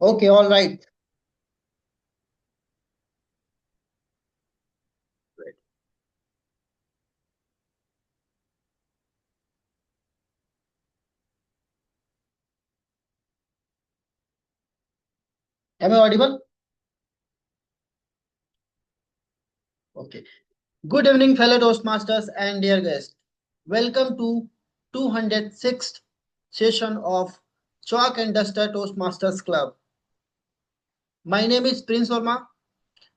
Okay, all right. Am I audible? Okay. Good evening, fellow Toastmasters and dear guests. Welcome to 206th session of Chalk and Duster Toastmasters Club. My name is Prince Verma.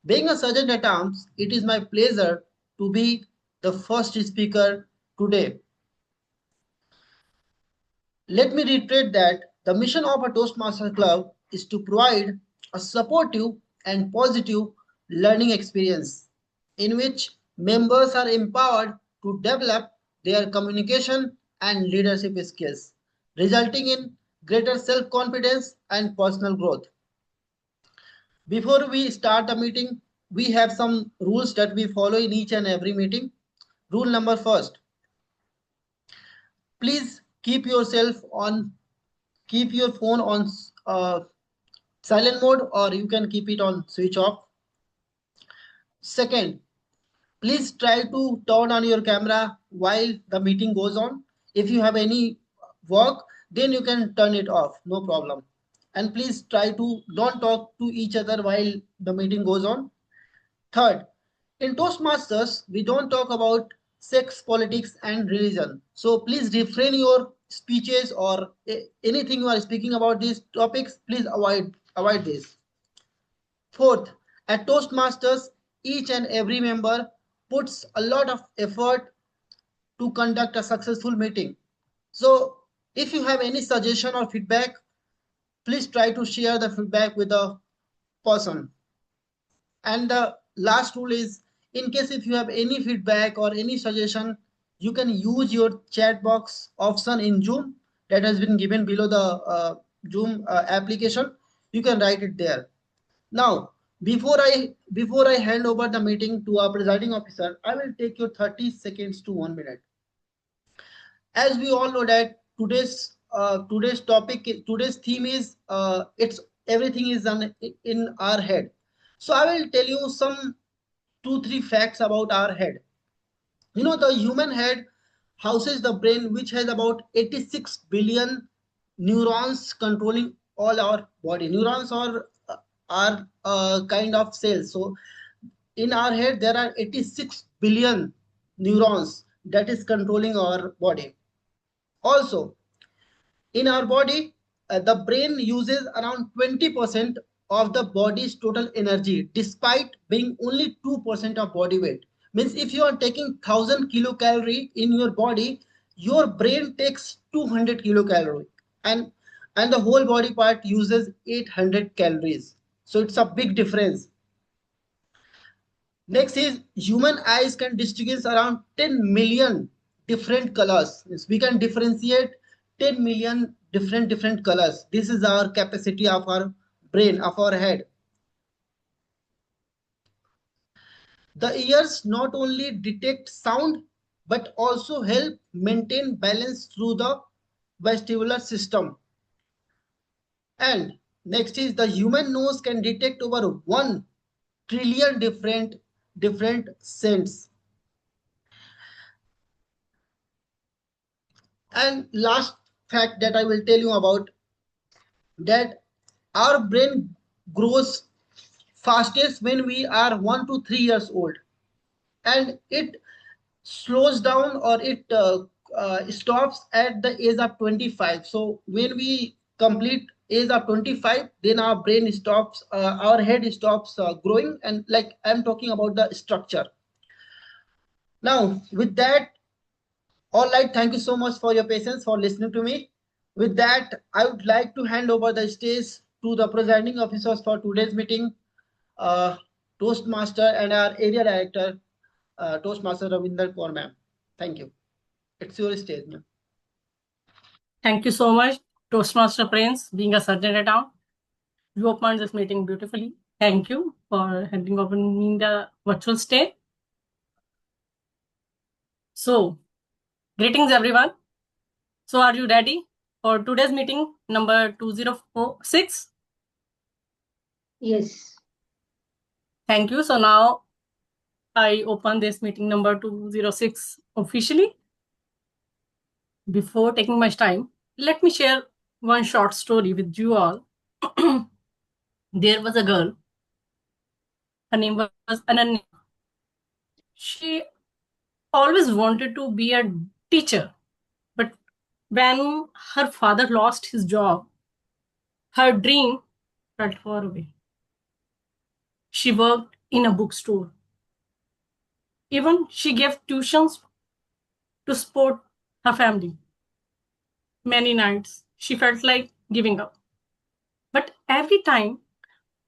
Being a sergeant at arms, it is my pleasure to be the first speaker today. Let me reiterate that the mission of a Toastmaster Club is to provide a supportive and positive learning experience in which members are empowered to develop their communication and leadership skills, resulting in greater self confidence and personal growth. Before we start the meeting, we have some rules that we follow in each and every meeting. Rule number first, please keep your phone on silent mode, or you can keep it on switch off. Second, please try to turn on your camera while the meeting goes on. If you have any work, then you can turn it off, no problem. And please try to don't talk to each other while the meeting goes on. Third, in Toastmasters, we don't talk about sex, politics, and religion. So please refrain your speeches or anything you are speaking about these topics. Please avoid this. Fourth, at Toastmasters, each and every member puts a lot of effort to conduct a successful meeting. So if you have any suggestion or feedback, please try to share the feedback with the person. And the last rule is, in case if you have any feedback or any suggestion, you can use your chat box option in Zoom that has been given below the Zoom application. You can write it there. Now, before I hand over the meeting to our presiding officer, I will take your 30 seconds to 1 minute. As we all know that today's theme is it's everything is in our head. So I will tell you some 2 3 facts about our head. You know, the human head houses the brain, which has about 86 billion neurons controlling all our body. Neurons are kind of cells. So in our head there are 86 billion neurons that is controlling our body. Also, in our body, the brain uses around 20% of the body's total energy, despite being only 2% of body weight. Means if you are taking 1000 kilocalorie in your body, your brain takes 200 kilocalorie, and the whole body part uses 800 calories. So it's a big difference. Next is human eyes can distinguish around 10 million different colors. Yes, we can differentiate 10 million different colors. This is our capacity of our brain, of our head. The ears not only detect sound but also help maintain balance through the vestibular system. And next is the human nose can detect over 1 trillion different scents. And last fact that I will tell you about, that our brain grows fastest when we are 1 to 3 years old, and it slows down or it stops at the age of 25. So when we complete age of 25, then our brain stops, our head stops growing, and like I'm talking about the structure. Now with that, all right, thank you so much for your patience for listening to me. With that, I would like to hand over the stage to the presiding officers for today's meeting, uh, Toastmaster and our area director, Toastmaster Ravinder Kaur ma'am. Thank you. It's your stage, ma'am. Thank you so much, Toastmaster Prince, being a sergeant at arms. You opened this meeting beautifully. Thank you for handing over me the virtual stage. So, greetings everyone. So, are you ready for today's meeting number 206? Yes. Thank you. So now I open this meeting number 206 officially. Before taking much time, let me share one short story with you all. There was a girl. Her name was Ananya. She always wanted to be a teacher, but when her father lost his job, her dream felt far away. She worked in a bookstore. Even she gave tuitions to support her family. Many nights she felt like giving up. But every time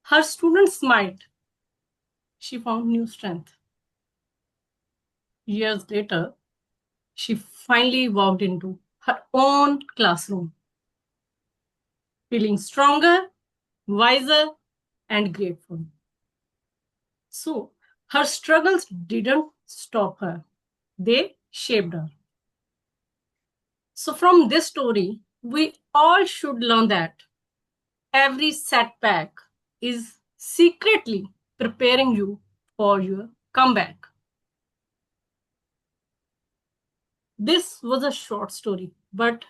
her students smiled, she found new strength. Years later, she finally walked into her own classroom, feeling stronger, wiser, and grateful. So, her struggles didn't stop her, they shaped her. So, from this story, we all should learn that every setback is secretly preparing you for your comeback. This was a short story, but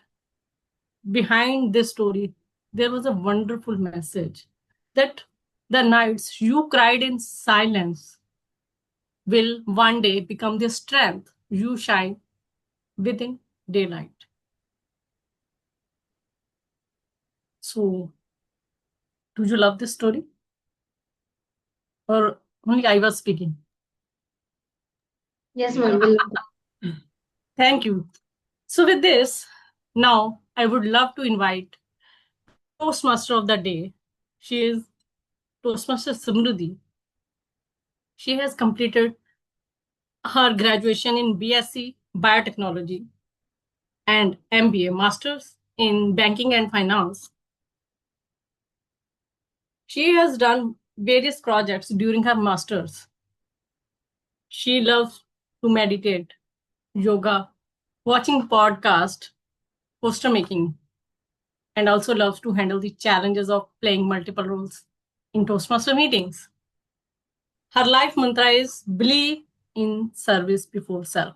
behind this story, there was a wonderful message that the nights you cried in silence will one day become the strength you shine within daylight. So, do you love this story? Or only I was speaking? Yes, ma'am. We'll love that. Thank you. So, with this, now I would love to invite Toastmaster of the day. She is Toastmaster Samrudhi. She has completed her graduation in BSc Biotechnology and MBA Masters in Banking and Finance. She has done various projects during her masters. She loves to meditate, yoga, watching podcast, poster making, and also loves to handle the challenges of playing multiple roles in Toastmaster meetings. Her life mantra is believe in service before self.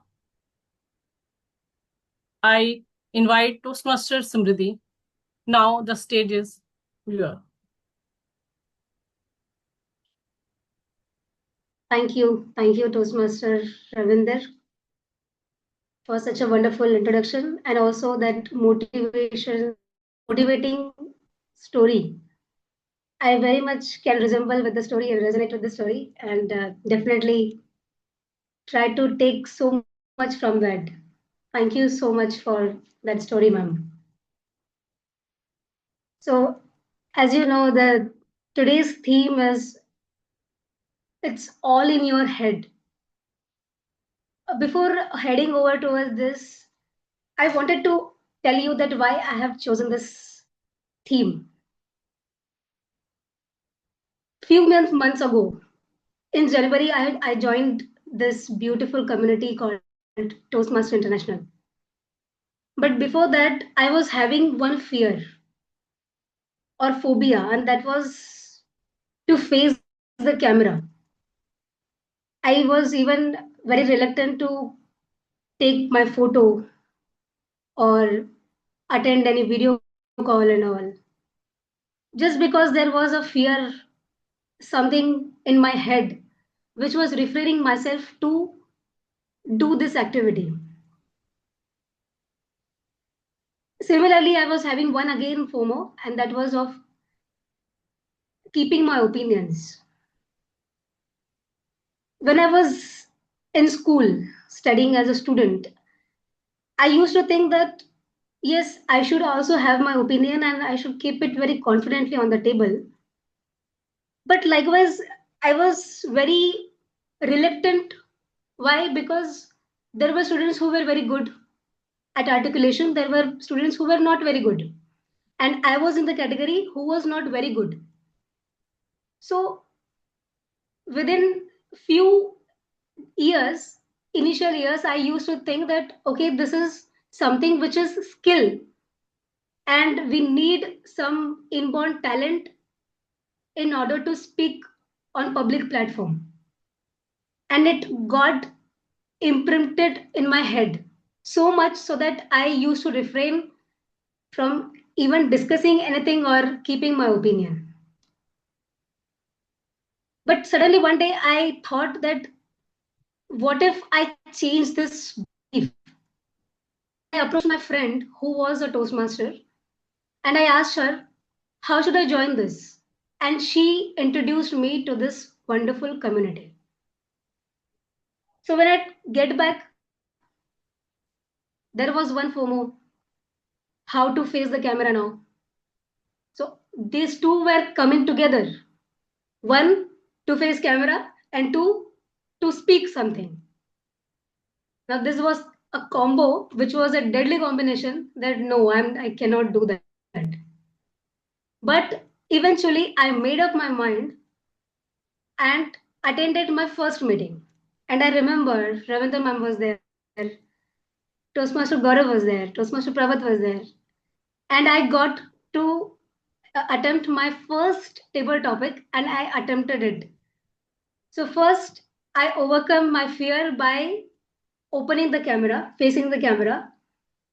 I invite Toastmaster Samrudhi. Now the stage is yours. Thank you. Thank you, Toastmaster Ravinder, for such a wonderful introduction and also that motivating story. I very much can resemble with the story and resonate with the story, and definitely try to take so much from that. Thank you so much for that story, ma'am. So, as you know, the today's theme is it's all in your head. Before heading over towards this, I wanted to tell you that why I have chosen this theme. Few months ago, in January, I joined this beautiful community called Toastmaster International. But before that, I was having one fear or phobia, and that was to face the camera. I was even very reluctant to take my photo or attend any video call and all. Just because there was a fear, something in my head, which was refraining myself to do this activity. Similarly, I was having one again FOMO, and that was of keeping my opinions. When I was in school studying as a student, I used to think that yes, I should also have my opinion and I should keep it very confidently on the table. But likewise, I was very reluctant. Why? Because there were students who were very good at articulation, there were students who were not very good. And I was in the category who was not very good. So within few years, initial years, I used to think that, okay, this is something which is skill and we need some inborn talent in order to speak on public platform. And it got imprinted in my head so much so that I used to refrain from even discussing anything or keeping my opinion. But suddenly one day I thought that what if I change this belief? I approached my friend who was a Toastmaster and I asked her, how should I join this? And she introduced me to this wonderful community. So when I get back, there was one FOMO, how to face the camera now. So these two were coming together. One, to face camera, and two, to speak something. Now this was a combo which was a deadly combination that no, I cannot do that. But eventually I made up my mind and attended my first meeting. And I remember Ravindra ma'am was there, Toastmaster Gaurav was there, Toastmaster Prabhat was there. And I got to attempt my first table topic and I attempted it. So first I overcome my fear by opening the camera, facing the camera.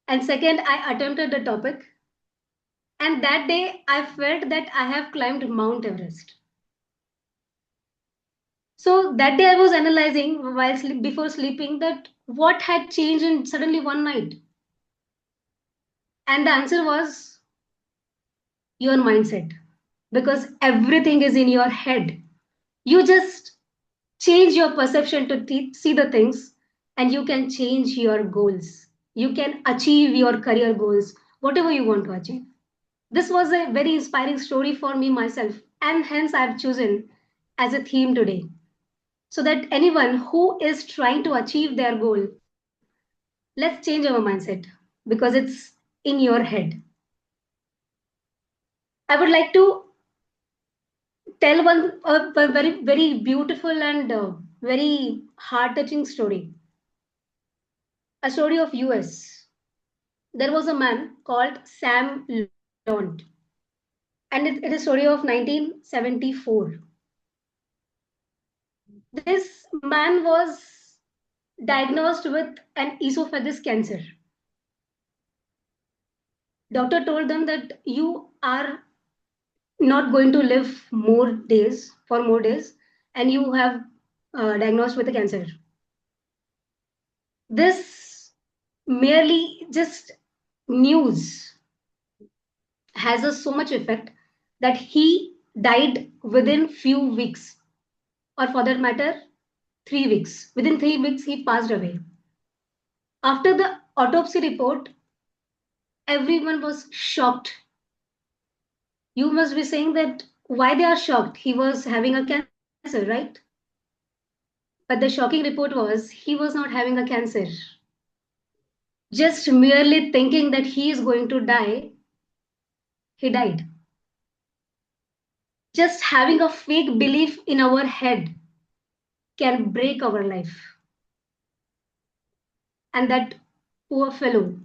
And second, I attempted the topic. And that day I felt that I have climbed Mount Everest. So that day I was analyzing while before sleeping that what had changed in suddenly one night. And the answer was your mindset, because everything is in your head. You just change your perception to see the things, and you can change your goals. You can achieve your career goals, whatever you want to achieve. This was a very inspiring story for me myself, and hence I've chosen as a theme today. So that anyone who is trying to achieve their goal, let's change our mindset because it's in your head. I would like to tell one a very beautiful and very heart touching story. A story of US. There was a man called Sam Lond, and it is a story of 1974. This man was diagnosed with an esophagus cancer. Doctor told them that you are not going to live more days, and you have diagnosed with a cancer. This merely just news has a so much effect that he died within few weeks, or for that matter 3 weeks. Within 3 weeks he passed away. After the autopsy report, everyone was shocked. You must be saying that why they are shocked. He was having a cancer, right? But the shocking report was he was not having a cancer. Just merely thinking that he is going to die, he died. Just having a fake belief in our head can break our life. And that poor fellow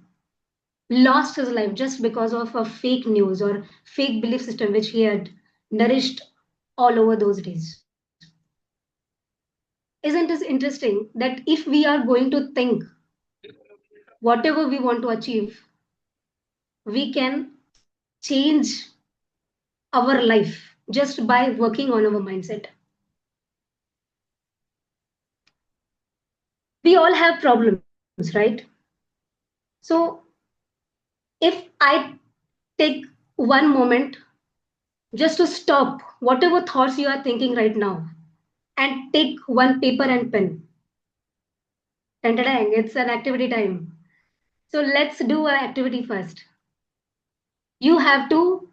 lost his life just because of a fake news or fake belief system which he had nourished all over those days. Isn't it interesting that if we are going to think whatever we want to achieve, we can change our life just by working on our mindset? We all have problems, right? So if I take one moment just to stop whatever thoughts you are thinking right now and take one paper and pen. It's an activity time. So let's do an activity first. You have to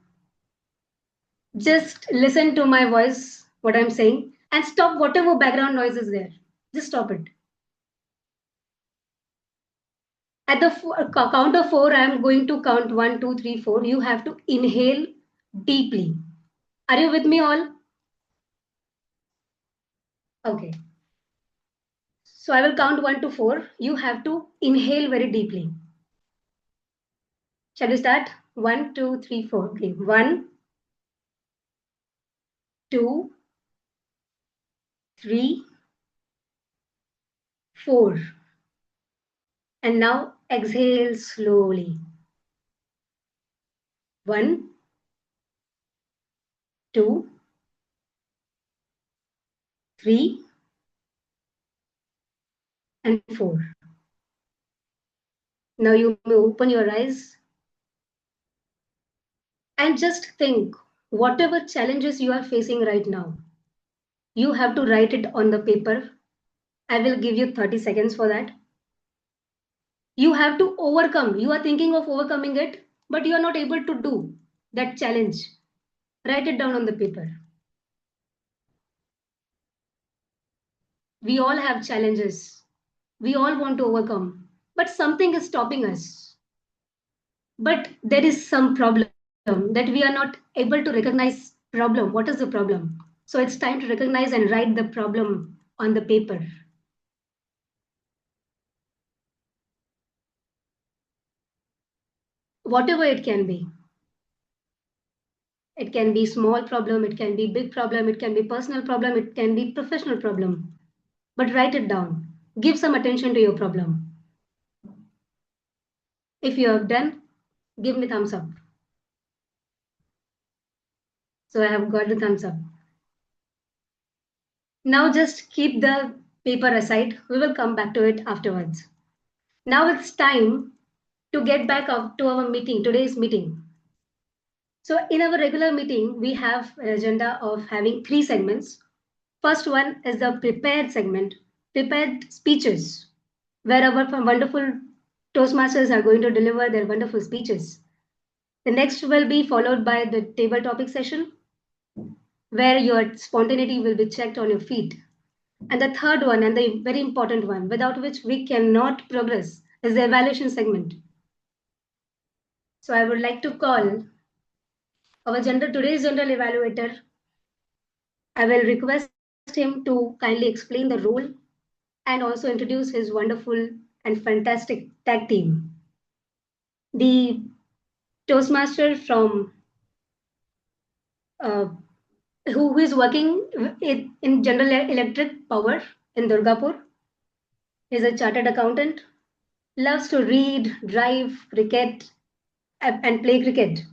just listen to my voice, what I'm saying, and stop whatever background noise is there. Just stop it. At the count of four, I'm going to count 1, 2, 3, 4. You have to inhale deeply. Are you with me all? Okay. So I will count 1 to 4. You have to inhale very deeply. Shall we start? 1, 2, 3, 4. Okay. 1, 2, 3, 4. And now exhale slowly. 1, 2, 3, and 4. Now you may open your eyes and just think whatever challenges you are facing right now, you have to write it on the paper. I will give you 30 seconds for that. You have to overcome. You are thinking of overcoming it, but you are not able to do that challenge. Write it down on the paper. We all have challenges. We all want to overcome, but something is stopping us. But there is some problem that we are not able to recognize problem. What is the problem? So it's time to recognize and write the problem on the paper. Whatever it can be. It can be small problem, it can be big problem, it can be personal problem, it can be professional problem. But write it down. Give some attention to your problem. If you have done, give me thumbs up. So I have got the thumbs up. Now just keep the paper aside. We will come back to it afterwards. Now it's time to get back up to our meeting, today's meeting. So in our regular meeting, we have an agenda of having 3 segments. First one is the prepared segment, prepared speeches, where our wonderful Toastmasters are going to deliver their wonderful speeches. The next will be followed by the table topic session, where your spontaneity will be checked on your feet. And the third one, and the very important one, without which we cannot progress, is the evaluation segment. So I would like to call our today's general evaluator. I will request him to kindly explain the role and also introduce his wonderful and fantastic tag team. The Toastmaster from who is working in General Electric Power in Durgapur. He's a chartered accountant, loves to read, drive, cricket, and play cricket,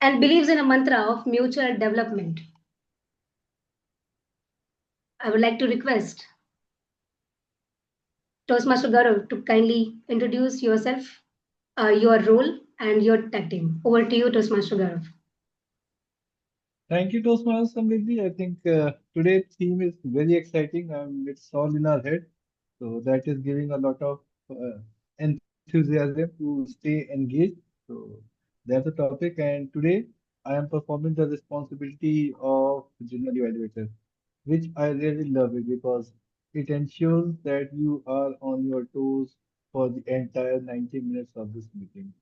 and believes in a mantra of mutual development. I would like to request Toastmaster Gaurav to kindly introduce yourself, your role, and your tag team. Over to you, Toastmaster Gaurav. Thank you, Toastmasters Samrudhi. I think today's theme is very exciting and it's all in our head. So that is giving a lot of enthusiasm to stay engaged. So that's the topic. And today I am performing the responsibility of general evaluator, which I really love it because it ensures that you are on your toes for the entire 90 minutes of this meeting.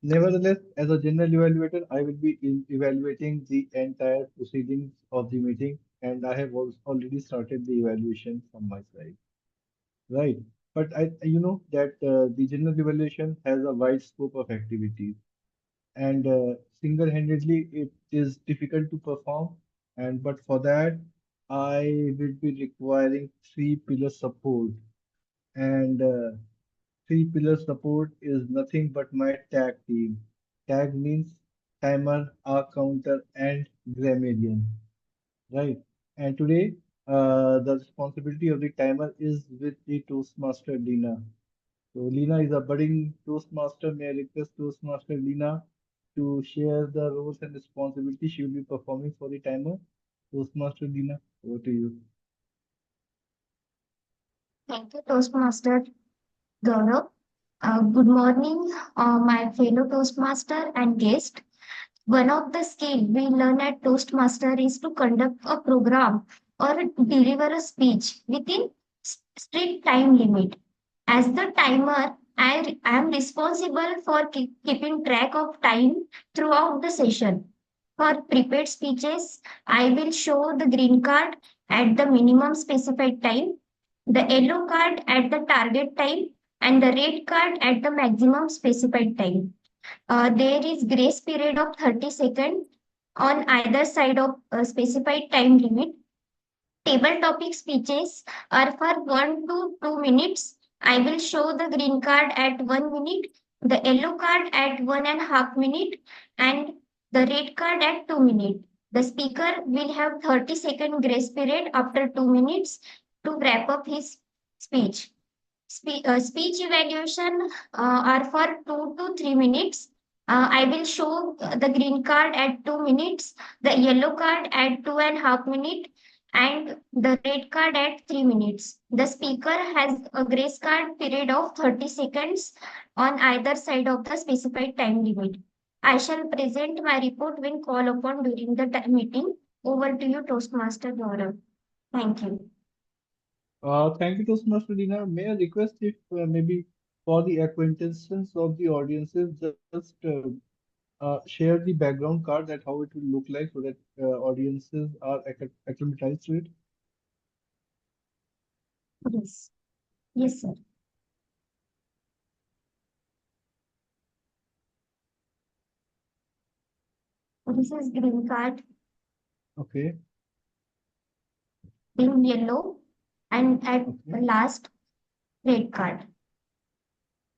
Nevertheless, as a general evaluator, I will be evaluating the entire proceedings of the meeting, and I have also already started the evaluation from my side. Right. But you know that the general evaluation has a wide scope of activities, and single-handedly it is difficult to perform. And but for that, I will be requiring three pillar support, and three pillar support is nothing but my tag team. Tag means timer, arc counter, and grammarian, right? And today, the responsibility of the timer is with the Toastmaster Lina. So Lina is a budding Toastmaster. May I request Toastmaster Lina to share the roles and responsibilities she will be performing for the timer? Toastmaster Lina, over to you. Thank you, Toastmaster Gaurav. Good morning, my fellow Toastmaster and guest. One of the skills we learn at Toastmaster is to conduct a program or deliver a speech within strict time limit. As the timer, I am responsible for keeping track of time throughout the session. For prepared speeches, I will show the green card at the minimum specified time, the yellow card at the target time, and the red card at the maximum specified time. There is grace period of 30 seconds on either side of a specified time limit. Table topic speeches are for 1 to 2 minutes. I will show the green card at 1 minute, the yellow card at 1.5 minutes, and the red card at 2 minutes. The speaker will have 30-second grace period after 2 minutes to wrap up his speech. Speech evaluation are for 2 to 3 minutes. I will show the green card at 2 minutes, the yellow card at 2.5 minutes, and the red card at 3 minutes. The speaker has a grace card period of 30 seconds on either side of the specified time limit. I shall present my report when called upon during the meeting. Over to you, Toastmaster Gaurav. Thank you. Thank you, Toastmaster Dina. May I request if maybe for the acquaintances of the audiences, just share the background card that how it will look like so that audiences are acclimatized to it. Yes. Yes, sir. This is green card Okay. in yellow and at Okay. last red card.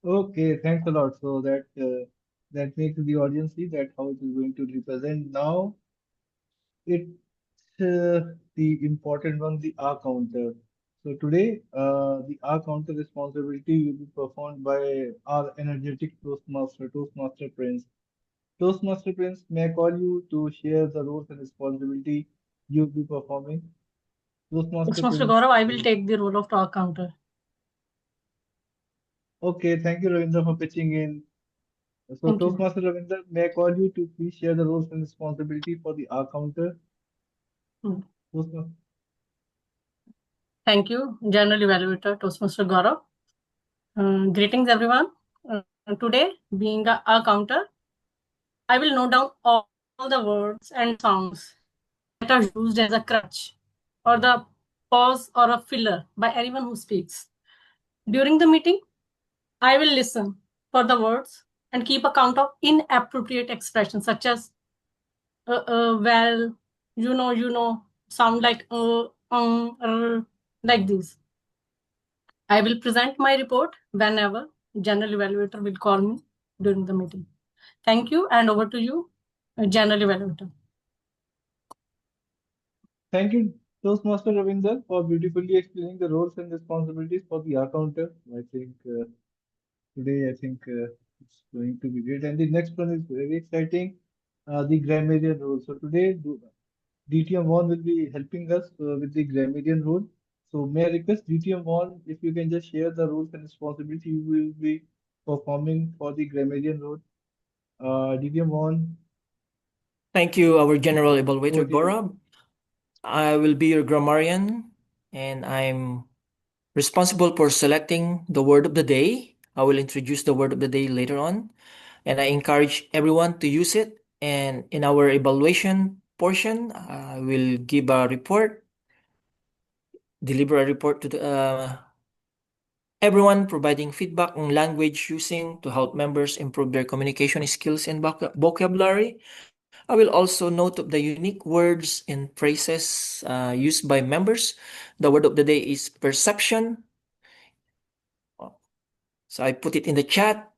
Okay. Thanks a lot. So that makes the audience see that how it is going to represent. Now it's the important one, the R counter. So today, the R counter responsibility will be performed by our energetic Toastmaster Prince. Toastmaster Prince, may I call you to share the roles and responsibility you'll be performing? Toastmaster Toastmaster Prince. Gaurav, I will take the role of talk counter. Okay, thank you, Ravindra, for pitching in. So, Thank you. Toastmaster Ravindra, may I call you to please share the roles and responsibility for the R counter? Hmm. Toastmaster. Thank you, General Evaluator Toastmaster Gaurav. Greetings, everyone. Today, being a counter, I will note down all the words and sounds that are used as a crutch or the pause or a filler by anyone who speaks. During the meeting, I will listen for the words and keep account of inappropriate expressions such as well, sound like like these. I will present my report whenever General Evaluator will call me during the meeting. Thank you, and over to you, General Evaluator. Thank you, Toastmaster Ravinder, for beautifully explaining the roles and responsibilities for the R counter. I think today, I think it's going to be great. And the next one is very exciting, the grammarian rule. So today, DTM1 will be helping us with the grammarian rule. So may I request DTM1 if you can just share the roles and responsibility you will be performing for the grammarian role. DTM1, Thank you, our General Evaluator over to you. Gaurav. I will be your grammarian, and I'm responsible for selecting the word of the day. I will introduce the word of the day later on, and I encourage everyone to use it. And in our evaluation portion, I will give a report, deliver a report to everyone, providing feedback on language using to help members improve their communication skills and vocabulary. I will also note of the unique words and phrases used by members. The word of the day is perception. So I put it in the chat,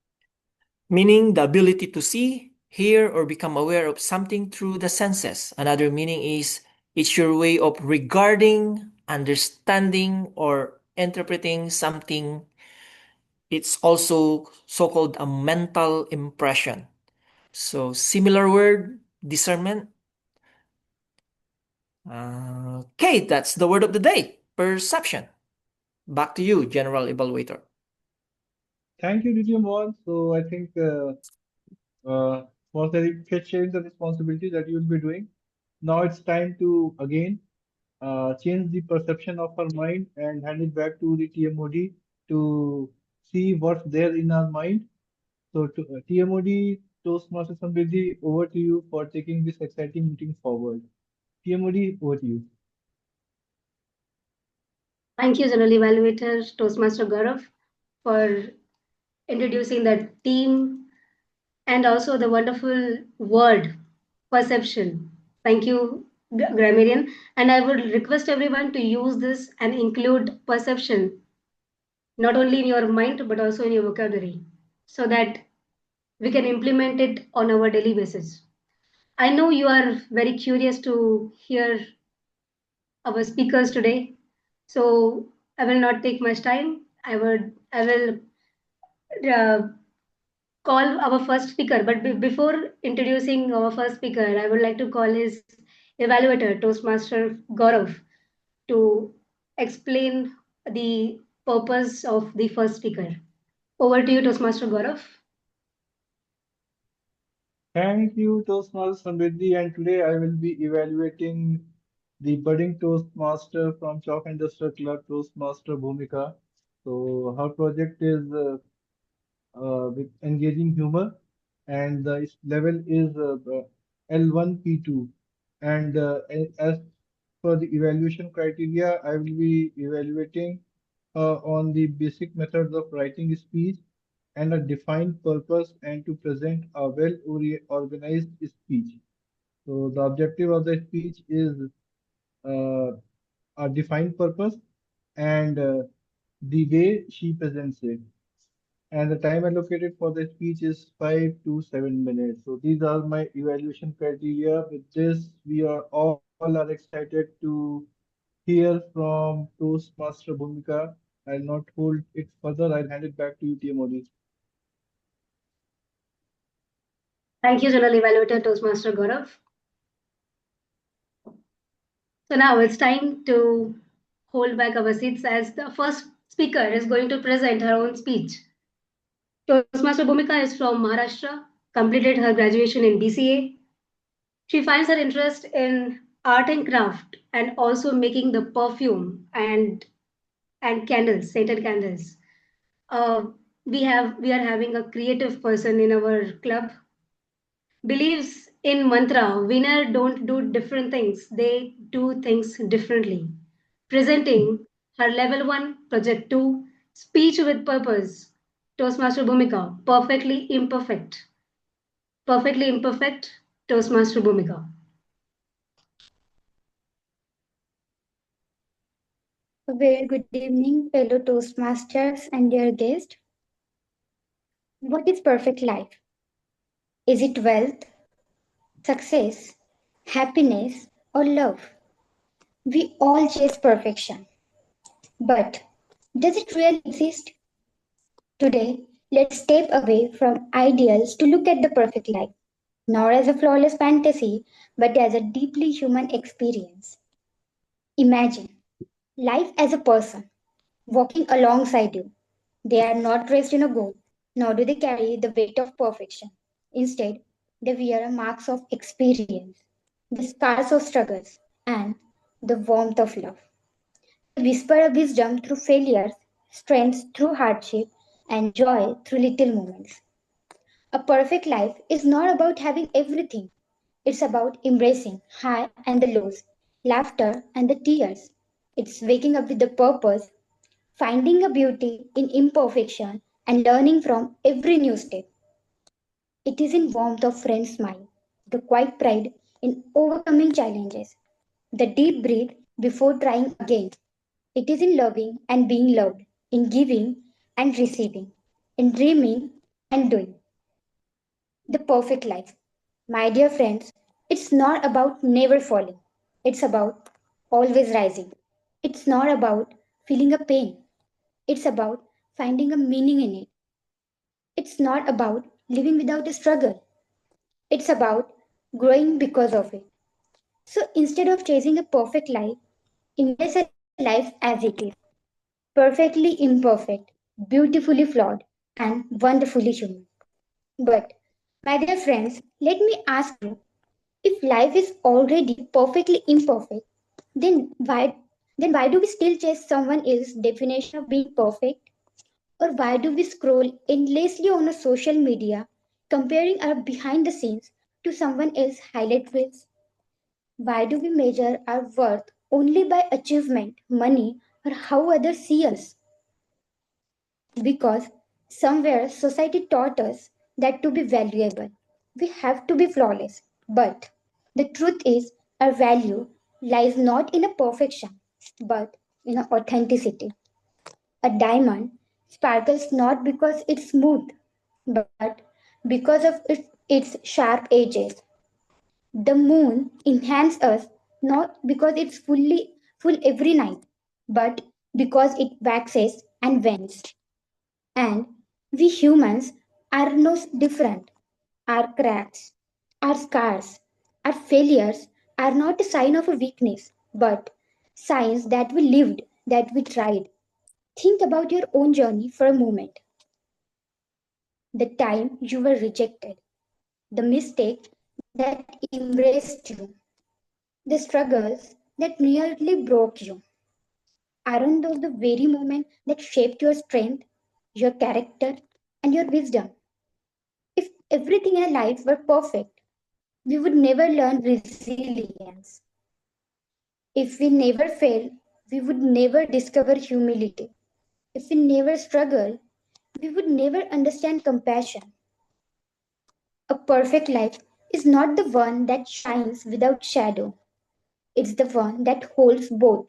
meaning the ability to see, hear, or become aware of something through the senses. Another meaning is it's your way of regarding, understanding, or interpreting something. It's also so-called a mental impression. So similar word, discernment. Okay, that's the word of the day, perception. Back to you, General Evaluator. Thank you, DTM1. So I think for sharing the responsibility that you will be doing. Now it's time to again change the perception of our mind and hand it back to the TMOD to see what's there in our mind. So TMOD, Toastmaster Samrudhi, over to you for taking this exciting meeting forward. TMOD, over to you. Thank you, General Evaluator Toastmaster Gaurav, for introducing the team and also the wonderful word perception. Thank you, grammarian. And I would request everyone to use this and include perception, not only in your mind, but also in your vocabulary, so that we can implement it on our daily basis. I know you are very curious to hear our speakers today, so I will not take much time. I will uh, call our first speaker. But before introducing our first speaker, I would like to call his evaluator, Toastmaster Gaurav, to explain the purpose of the first speaker. Over to you, Toastmaster Gaurav. Thank you, Toastmaster Samrudhi. And today I will be evaluating the budding Toastmaster from Chalk and Duster Club, Toastmaster Bhumika. So her project is with engaging humor, and the level is L1 P2. And as for the evaluation criteria, I will be evaluating on the basic methods of writing speech and a defined purpose and to present a well-organized speech. So the objective of the speech is uh, a defined purpose and the way she presents it. And the time allocated for the speech is 5 to 7 minutes. So these are my evaluation criteria. With this, we are all are excited to hear from Toastmaster Bhumika. I'll not hold it further. I'll hand it back to you, TMOD. Thank you, General Evaluator Toastmaster Gaurav. So now it's time to hold back our seats as the first speaker is going to present her own speech. Toastmaster Bhumika is from Maharashtra, completed her graduation in BCA. She finds her interest in art and craft and also making the perfume and candles, scented candles. Uh, we are having a creative person in our club, believes in mantra. Winner don't do different things; they do things differently. Presenting her level 1, project 2, speech with purpose. Toastmaster Bhumika, perfectly imperfect. Toastmaster Bhumika. A very good evening, fellow Toastmasters and dear guest. What is perfect life? Is it wealth, success, happiness, or love? We all chase perfection. But does it really exist? Today, let's step away from ideals to look at the perfect life, not as a flawless fantasy, but as a deeply human experience. Imagine life as a person walking alongside you. They are not dressed in a gold, nor do they carry the weight of perfection. Instead, they wear marks of experience, the scars of struggles, and the warmth of love. They whisper a wisdom through failures, strength through hardship, and joy through little moments. A perfect life is not about having everything. It's about embracing high and the lows, laughter and the tears. It's waking up with a purpose, finding a beauty in imperfection, and learning from every new step. It is in warmth of friend's smile, the quiet pride in overcoming challenges, the deep breath before trying again. It is in loving and being loved, in giving and receiving, in dreaming and doing. The perfect life. My dear friends, it's not about never falling. It's about always rising. It's not about feeling a pain. It's about finding a meaning in it. It's not about living without a struggle. It's about growing because of it. So instead of chasing a perfect life, embrace a life as it is, perfectly imperfect, beautifully flawed, and wonderfully human. But, my dear friends, let me ask you, if life is already perfectly imperfect, then why do we still chase someone else's definition of being perfect? Or why do we scroll endlessly on a social media comparing our behind the scenes to someone else's highlight reels? Why do we measure our worth only by achievement, money, or how others see us? Because somewhere society taught us that to be valuable, we have to be flawless. But The truth is, our value lies not in a perfection, but in a authenticity. A diamond sparkles not because it's smooth, but because of its sharp edges. The moon enhances us not because it's full every night, but because it waxes and wanes. And we humans are no different. Our cracks, our scars, our failures are not a sign of a weakness, but signs that we lived, that we tried. Think about your own journey for a moment. The time you were rejected, the mistake that embraced you, the struggles that nearly broke you. Aren't those the very moments that shaped your strength, your character, and your wisdom? If everything in our life were perfect, we would never learn resilience. If we never fail, we would never discover humility. If we never struggle, we would never understand compassion. A perfect life is not the one that shines without shadow. It's the one that holds both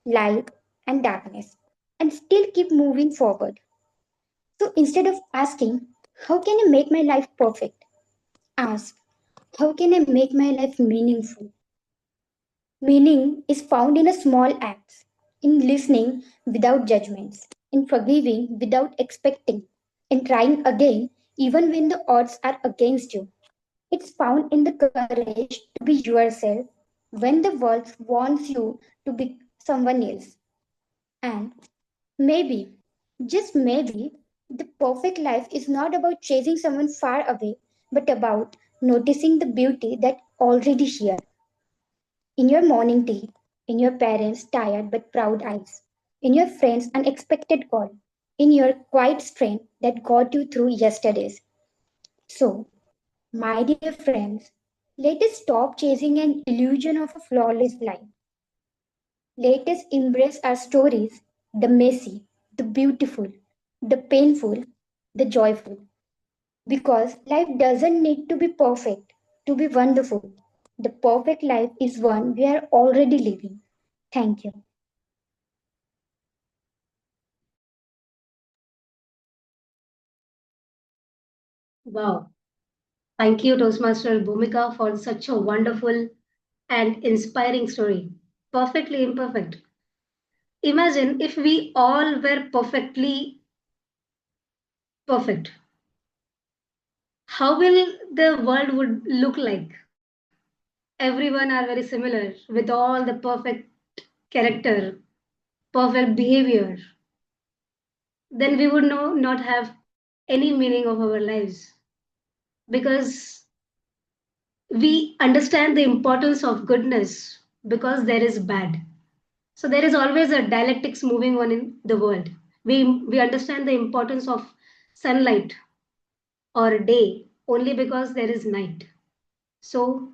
light and darkness and still keep moving forward. So instead of asking, how can I make my life perfect? Ask, how can I make my life meaningful? Meaning is found in a small acts, in listening without judgments, in forgiving without expecting, in trying again even when the odds are against you. It's found in the courage to be yourself when the world wants you to be someone else. And maybe, just maybe, the perfect life is not about chasing someone far away, but about noticing the beauty that already here. In your morning tea, in your parents' tired but proud eyes, in your friend's unexpected call, in your quiet strength that got you through yesterday's. So, my dear friends, let us stop chasing an illusion of a flawless life. Let us embrace our stories, the messy, the beautiful, the painful, the joyful. Because life doesn't need to be perfect to be wonderful. The perfect life is one we are already living. Thank you. Wow. Thank you, Toastmaster Bhumika, for such a wonderful and inspiring story. Perfectly imperfect. Imagine if we all were perfectly perfect. How will the world would look like? Everyone are very similar with all the perfect character, perfect behavior. Then we would not have any meaning of our lives because we understand the importance of goodness because there is bad. So there is always a dialectics moving on in the world. We understand the importance of sunlight or day only because there is night. So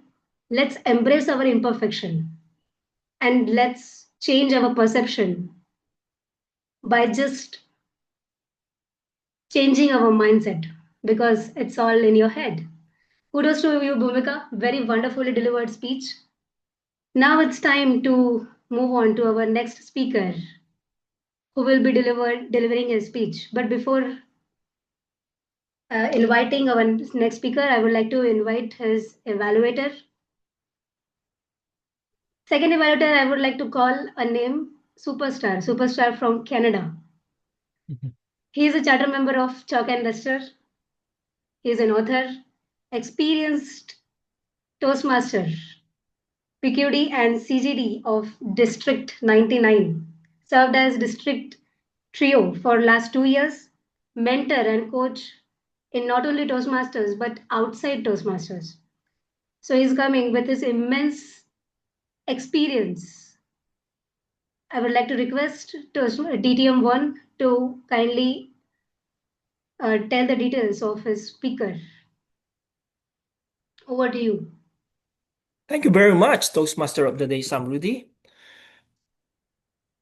let's embrace our imperfection and let's change our perception by just changing our mindset because it's all in your head. Kudos to you, Bhumika. Very wonderfully delivered speech. Now it's time to move on to our next speaker who will be delivering his speech. But before inviting our next speaker, I would like to invite his evaluator. Second evaluator, I would like to call a name Superstar from Canada. He is a charter member of Chalk and Duster. He is an author, experienced Toastmaster, PQD and CGD of District 99. Served as District Trio for last 2 years, mentor and coach in not only Toastmasters but outside Toastmasters. So he's coming with his immense experience. I would like to request DTM1 to kindly tell the details of his speaker. Over to you. Thank you very much, Toastmaster of the Day, Samrudhi.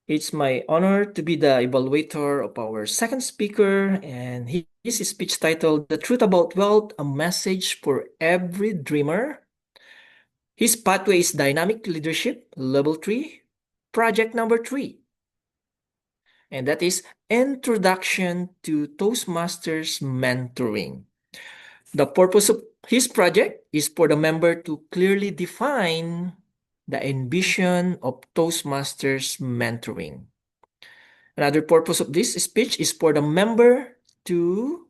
It's my honor to be the evaluator of our second speaker, and his speech titled The Truth About Wealth, A Message for Every Dreamer. His pathway is Dynamic Leadership Level 3, Project number 3. And that is Introduction to Toastmasters Mentoring. The purpose of his project is for the member to clearly define the ambition of Toastmasters Mentoring. Another purpose of this speech is for the member to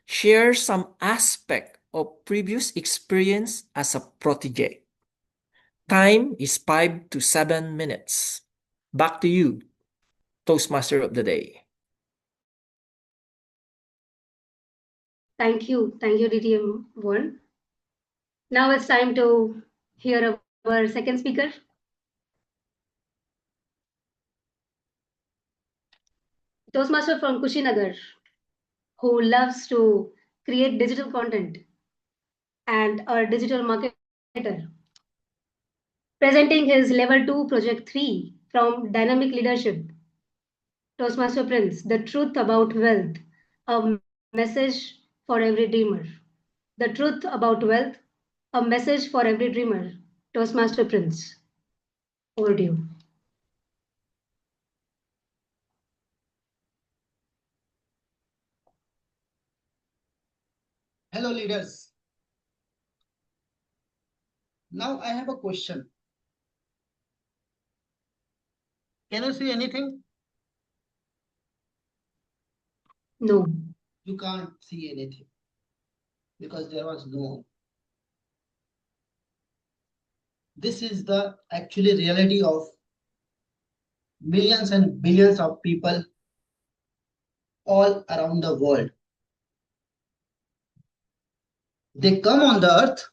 share some aspect of previous experience as a protege. Time is 5 to 7 minutes. Back to you, Toastmaster of the Day. Thank you, DTM1. Now it's time to hear our second speaker. Toastmaster from Kushinagar, who loves to create digital content and a digital marketer. Presenting his level 2 project 3 from Dynamic Leadership. Toastmaster Prince, the truth about wealth, a message for every dreamer. The truth about wealth, a message for every dreamer. Toastmaster Prince, over to you. Hello, leaders. Now I have a question. Can you see anything? No. You can't see anything because there was no. This is the actually reality of millions and billions of people all around the world. They come on the earth,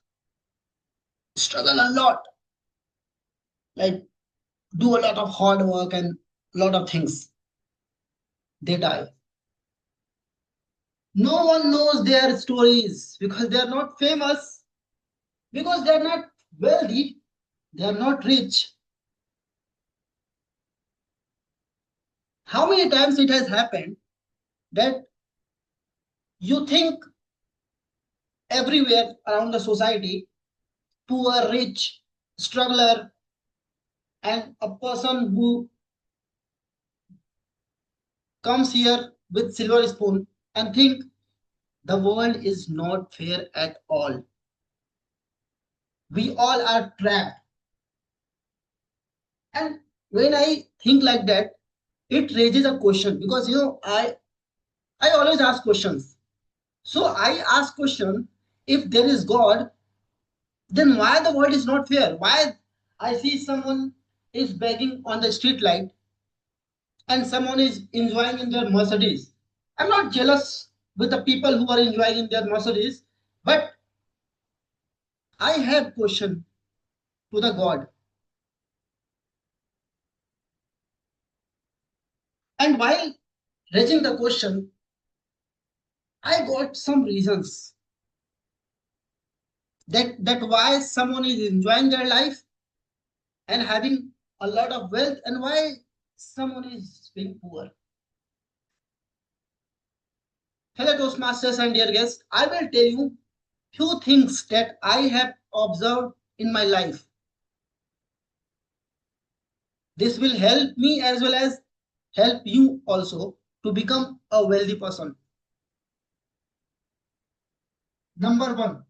struggle a lot, like do a lot of hard work and a lot of things. They die. No one knows their stories because they are not famous, because they are not wealthy, they are not rich. How many times it has happened that you think everywhere around the society, poor, rich, struggler, and a person who comes here with silver spoon and think the world is not fair at all. We all are trapped. And when I think like that, it raises a question because I always ask questions. So I ask question, if there is God, then why the world is not fair? Why I see someone is begging on the street light and someone is enjoying in their Mercedes? I'm not jealous with the people who are enjoying in their Mercedes, but I have question to the God. And while raising the question, I got some reasons that why someone is enjoying their life and having a lot of wealth and why someone is being poor. Hello Toastmasters and dear guests, I will tell you few things that I have observed in my life. This will help me as well as help you also to become a wealthy person. Number one,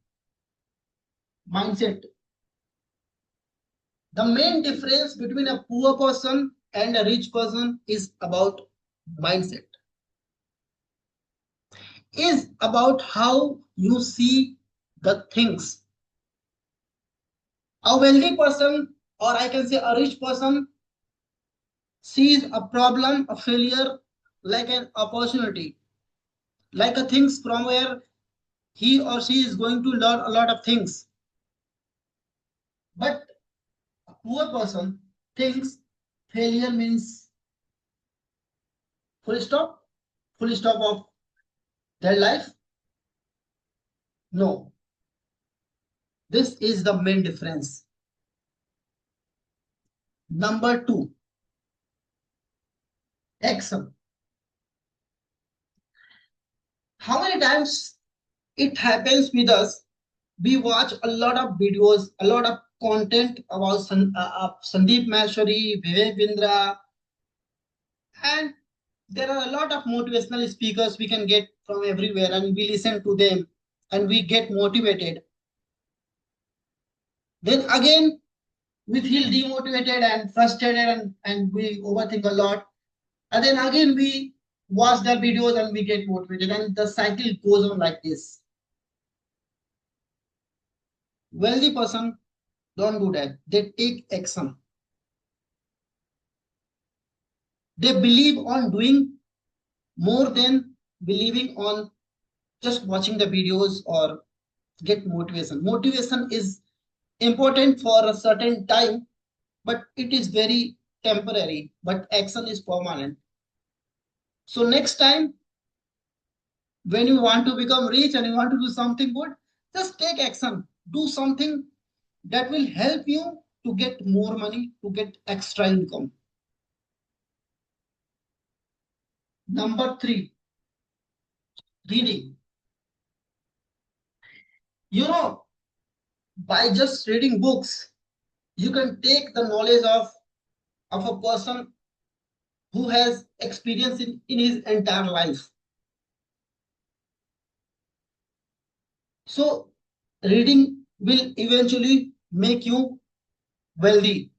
mindset. The main difference between a poor person and a rich person is about mindset. Is about how you see the things. A wealthy person, or I can say a rich person, sees a problem, a failure, like an opportunity, like a things from where he or she is going to learn a lot of things. But a poor person thinks failure means full stop of their life. No, this is the main difference. Number two, action. How many times it happens with us? We watch a lot of videos, a lot of content about Sandeep Maheshwari, Vivek Bindra, and there are a lot of motivational speakers we can get from everywhere, and we listen to them and we get motivated. Then again, we feel demotivated and frustrated, and we overthink a lot. And then again, we watch the videos and we get motivated, and the cycle goes on like this. Wealthy person don't do that. They take action. They believe on doing more than believing on just watching the videos or get motivation. Motivation is important for a certain time, but it is very temporary, but action is permanent. So next time when you want to become rich and you want to do something good, just take action. Do something that will help you to get more money, to get extra income. Number 3, reading. You know, by just reading books, you can take the knowledge of a person who has experience in his entire life. So reading will eventually make you wealthy.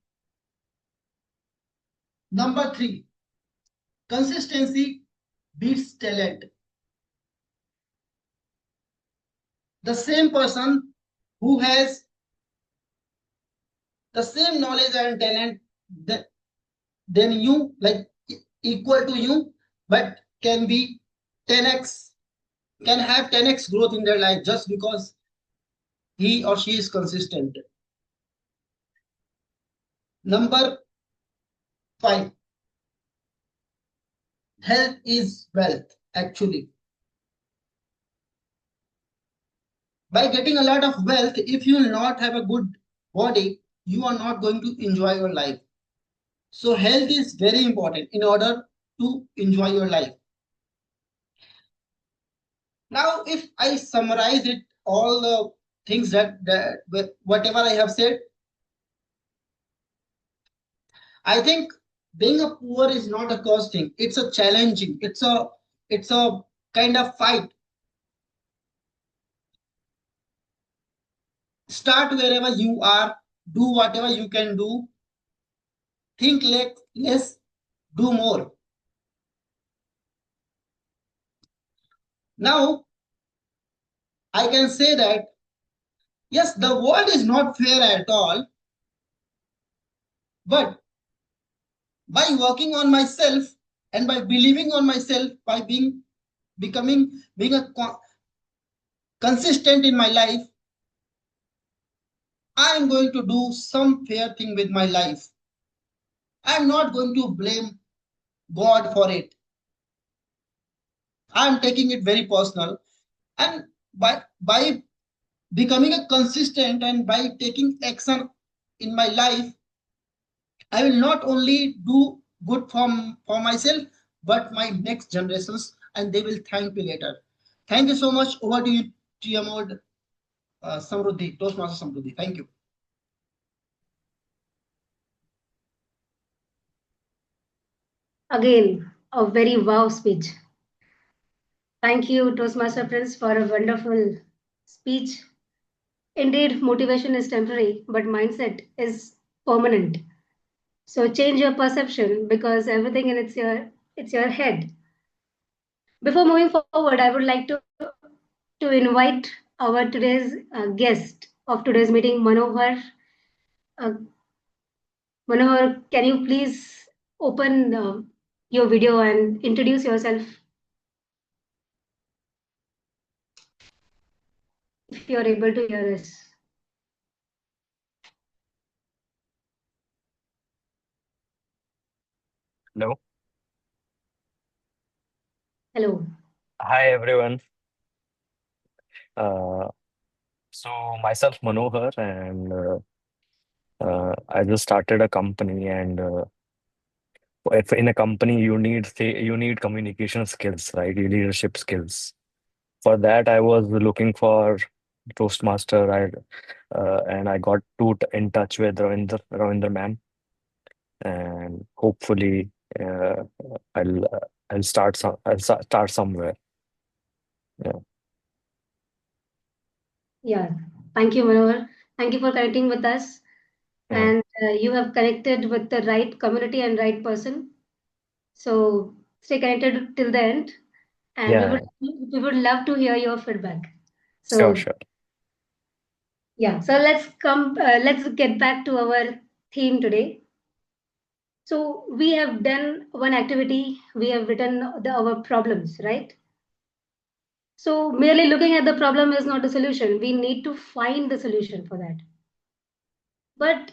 Number 3, consistency beats talent. The same person who has the same knowledge and talent than you, like equal to you, but can be 10x, can have 10x growth in their life just because he or she is consistent. Number 5, health is wealth. Actually, by getting a lot of wealth, if you will not have a good body, you are not going to enjoy your life. So health is very important in order to enjoy your life. Now, if I summarize it, all the things that whatever I have said, I think being a poor is not a curse thing. It's a challenging. It's a kind of fight. Start wherever you are. Do whatever you can do. Think less, do more. Now, I can say that yes, the world is not fair at all, but by working on myself and by believing on myself, by being consistent in my life, I am going to do some fair thing with my life. I am not going to blame God for it. I am taking it very personal, and by becoming a consistent and by taking action in my life, I will not only do good for myself, but my next generations, and they will thank me later. Thank you so much. Over to you, TMOD Samrudhi, Toastmaster Samrudhi. Thank you. Again, a very wow speech. Thank you, Toastmaster friends, for a wonderful speech. Indeed, motivation is temporary, but mindset is permanent. So change your perception because everything in it's your head. Before moving forward, I would like to invite our today's guest of today's meeting, Manohar. Uh, Manohar, can you please open your video and introduce yourself if you're able to hear us? Hello. Hello. Hi, everyone. Uh, so myself, Manohar, and I just started a company. And if in a company you need communication skills, right? Leadership skills. For that, I was looking for Toastmaster. And I got in touch with Ravinder ma'am, and hopefully I'll start somewhere. Yeah. Yeah. Thank you, Manohar. Thank you for connecting with us. Yeah. And you have connected with the right community and right person. So stay connected till the end. And Yeah. we would love to hear your feedback. Sure, So sure. yeah, so let's get back to our theme today. So we have done one activity, we have written our problems, right? So merely looking at the problem is not a solution. We need to find the solution for that. But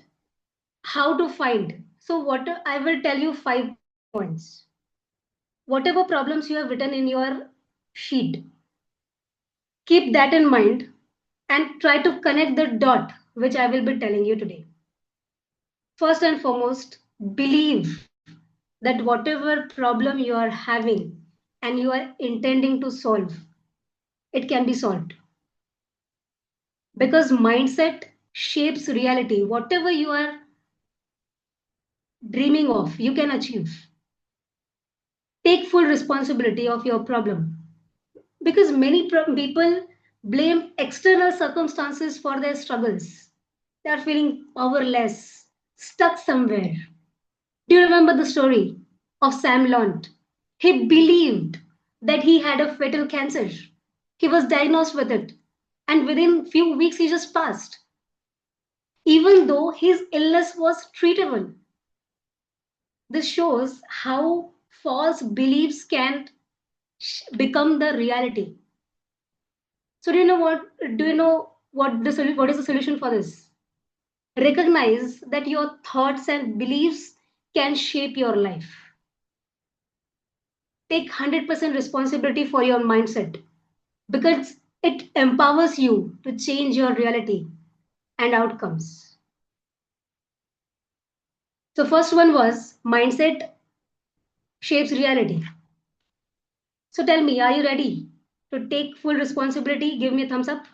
how to find? So what I will tell you 5 points. Whatever problems you have written in your sheet, keep that in mind and try to connect the dot which I will be telling you today. First and foremost, believe that whatever problem you are having and you are intending to solve, it can be solved. Because mindset shapes reality. Whatever you are dreaming of, you can achieve. Take full responsibility of your problem. Because many people blame external circumstances for their struggles. They are feeling powerless, stuck somewhere. Do you remember the story of Sam Lont? He believed that he had a fatal cancer. He was diagnosed with it, and within few weeks he just passed, even though his illness was treatable. This shows how false beliefs can become the reality. So do you know what? Do you know what is the solution for this? Recognize that your thoughts and beliefs can shape your life. Take 100% responsibility for your mindset because it empowers you to change your reality and outcomes. So first one was mindset shapes reality. So tell me, are you ready to take full responsibility? Give me a thumbs up.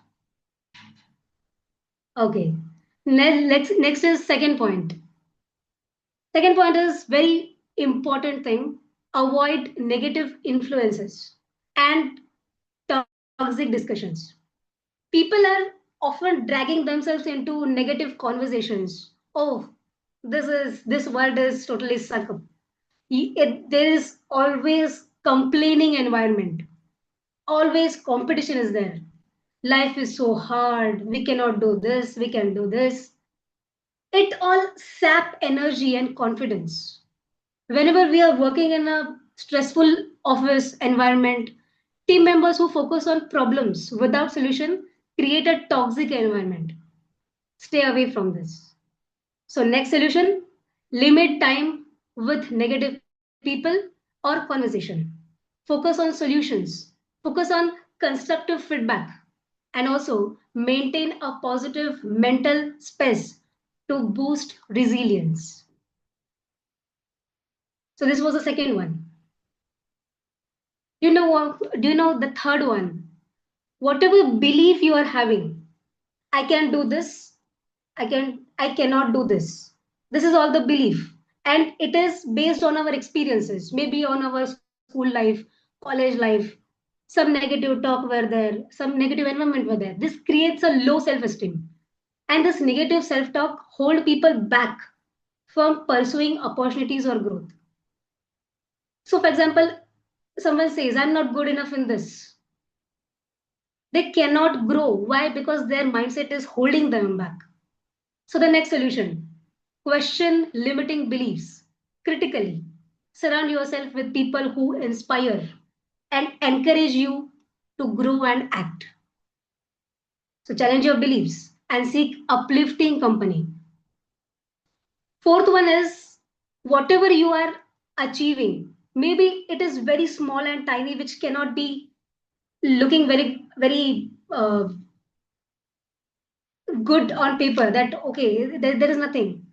Okay. Next is second point. Second point is very important thing. Avoid negative influences and toxic discussions. People are often dragging themselves into negative conversations. Oh, this world is totally suck up. There is always complaining environment. Always competition is there. Life is so hard. We cannot do this. We can do this. It all sap energy and confidence. Whenever we are working in a stressful office environment, team members who focus on problems without solution create a toxic environment. Stay away from this. So next solution, limit time with negative people or conversation. Focus on solutions. Focus on constructive feedback and also maintain a positive mental space to boost resilience. So this was the second one. Do you know the third one? Whatever belief you are having, I can do this, I cannot do this. This is all the belief. And it is based on our experiences, maybe on our school life, college life. Some negative talk were there, some negative environment were there. This creates a low self-esteem. And this negative self-talk hold people back from pursuing opportunities or growth. So, for example, someone says, I'm not good enough in this. They cannot grow. Why? Because their mindset is holding them back. So, the next solution, question limiting beliefs critically. Surround yourself with people who inspire and encourage you to grow and act. So, challenge your beliefs and seek uplifting company. Fourth one is whatever you are achieving, maybe it is very small and tiny, which cannot be looking very good on paper that okay there is nothing,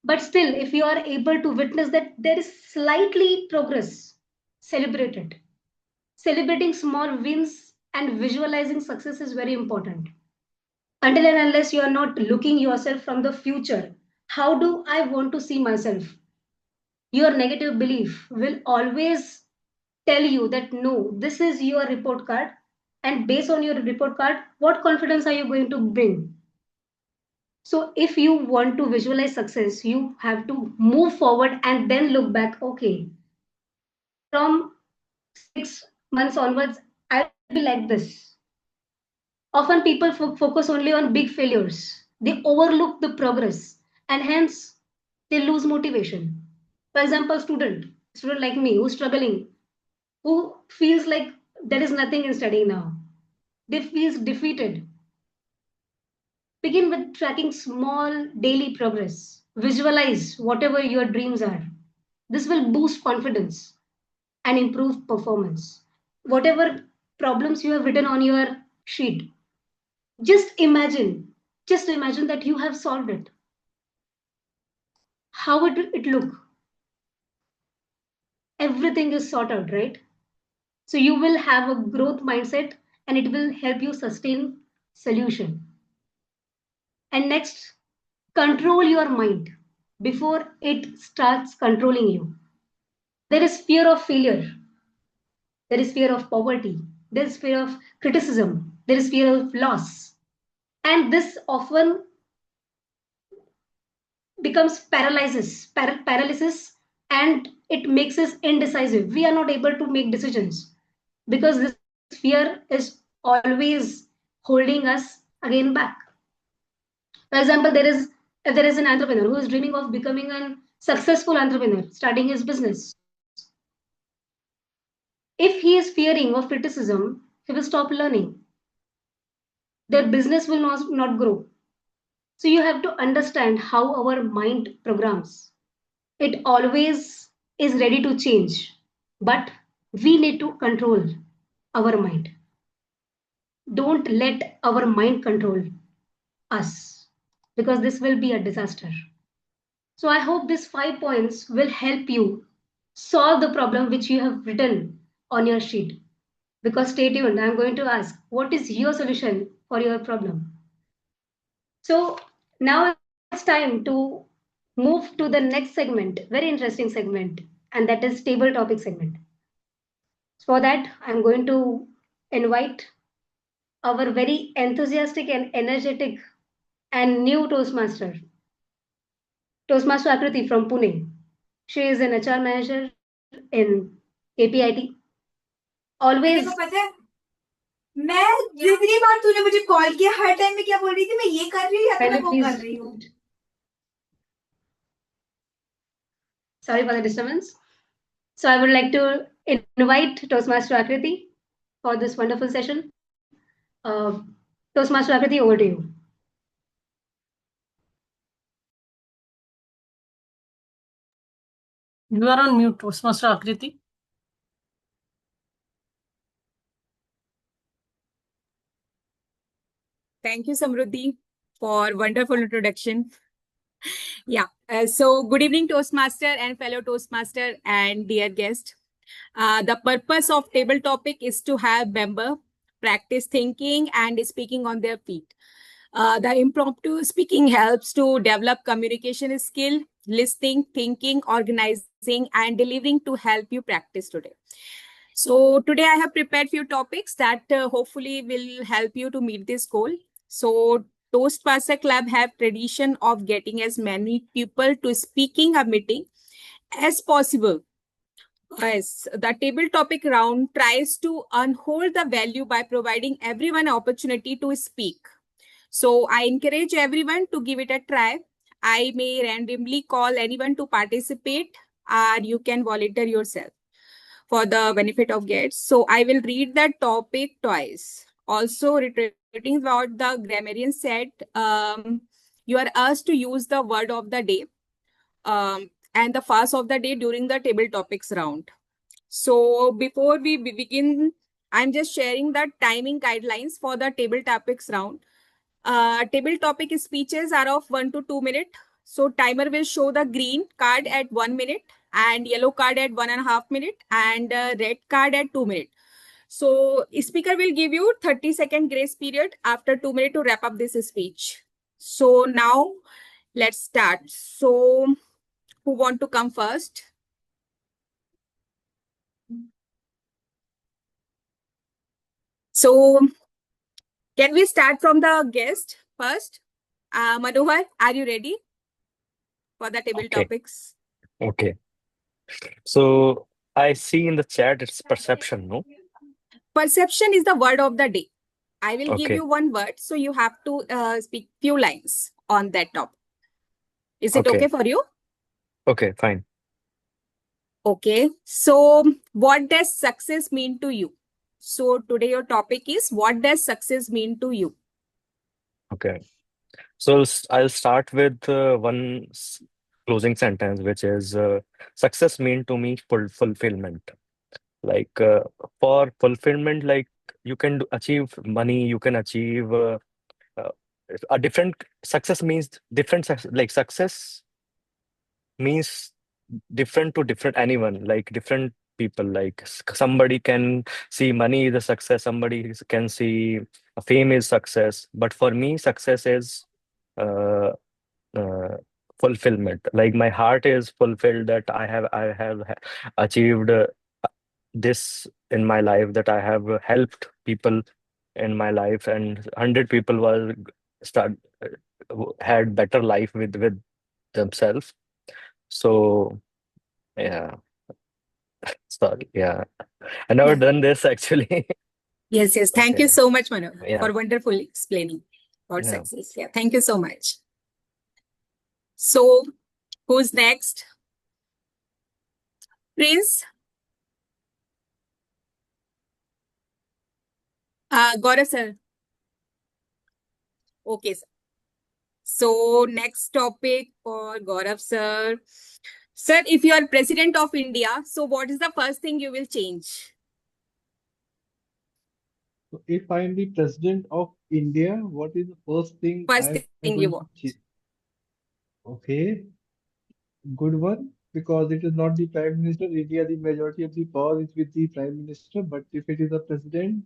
but still if you are able to witness that there is slightly progress, celebrate it. Celebrating small wins and visualizing success is very important. Until and unless you are not looking yourself from the future, how do I want to see myself? Your negative belief will always tell you that no, this is your report card. And based on your report card, what confidence are you going to bring? So if you want to visualize success, you have to move forward and then look back. Okay, from 6 months onwards, I'll be like this. Often people focus only on big failures. They overlook the progress and hence they lose motivation. For example, student like me who's struggling, who feels like there is nothing in studying now. They feel defeated. Begin with tracking small daily progress. Visualize whatever your dreams are. This will boost confidence and improve performance. Whatever problems you have written on your sheet, just imagine, that you have solved it. How it look? Everything is sorted, right? So you will have a growth mindset and it will help you sustain solution. And next, control your mind before it starts controlling you. There is fear of failure. There is fear of poverty. There is fear of criticism. There is fear of loss. And this often becomes paralysis, and it makes us indecisive. We are not able to make decisions because this fear is always holding us again back. For example, if there is an entrepreneur who is dreaming of becoming a successful entrepreneur, starting his business. If he is fearing of criticism, he will stop learning. Their business will not grow. So you have to understand how our mind programs. It always is ready to change, but we need to control our mind. Don't let our mind control us because this will be a disaster. So I hope these 5 points will help you solve the problem which you have written on your sheet. Because stay tuned, I'm going to ask, what is your solution for your problem? So now it's time to move to the next segment, very interesting segment, and that is table topic segment. For that, I'm going to invite our very enthusiastic and energetic and new Toastmaster Akriti from Pune. She is an HR manager in KPIT. Always. मैं जितनी बार तूने मुझे call किया हर time में क्या बोल रही थी, मैं ये कर रही हूँ या तो मैं वो कर रही हूँ. Sorry for the disturbance. So I would like to invite Toastmaster Akriti for this wonderful session. Toastmaster Akriti, over to you. You are on mute, Toastmaster Akriti. Thank you, Samrudhi, for wonderful introduction. Yeah. So good evening, Toastmaster and fellow Toastmaster and dear guest. The purpose of table topic is to have member practice thinking and speaking on their feet. The impromptu speaking helps to develop communication skill, listening, thinking, organizing, and delivering to help you practice today. So today I have prepared few topics that hopefully will help you to meet this goal. So Toastmaster Club have tradition of getting as many people to speaking a meeting as possible. Yes, the table topic round tries to unhold the value by providing everyone an opportunity to speak. So I encourage everyone to give it a try. I may randomly call anyone to participate, or you can volunteer yourself for the benefit of guests. So I will read the topic twice. Also, reiterating what the grammarian said, you are asked to use the word of the day and the fast of the day during the table topics round. So before we begin, I'm just sharing the timing guidelines for the table topics round. Table topic speeches are of 1 to 2 minutes. So timer will show the green card at 1 minute and yellow card at 1.5 minutes and red card at 2 minutes. So speaker will give you 30-second grace period after 2 minutes to wrap up this speech. So now let's start. So who want to come first? So can we start from the guest first? Manohar, are you ready for the table Okay. topics? Okay. So I see in the chat it's perception, no? Perception is the word of the day. I will give Okay. you one word, so you have to speak few lines on that topic. Is it Okay. okay for you? Okay, fine. Okay. So what does success mean to you? So today your topic is what does success mean to you? Okay. So I'll start with one closing sentence, which is success mean to me fulfillment. Like for fulfillment, like you can achieve money, you can achieve uh, a different success means different like success means different to different anyone, like different people. Like somebody can see money is a success, somebody can see fame is success, but for me success is uh, uh, fulfillment. Like my heart is fulfilled that I have achieved this in my life, that I have helped people in my life, and 100 people was start had better life with themselves. So yeah, sorry, yeah, I never Yeah. done this actually. Yes, yes. Thank Okay, you so much, Manu, yeah, for wonderful explaining about yeah. success. Yeah, thank you so much. So who's next? Prince? Gaurav sir. Okay, sir. So next topic for Gaurav sir. Sir, if you are president of India, so what is the first thing you will change? So if I am the president of India, what is the first thing I First am thing going you to want. change? Okay, good one, because it is not the prime minister. India, the majority of the power is with the prime minister. But if it is a president,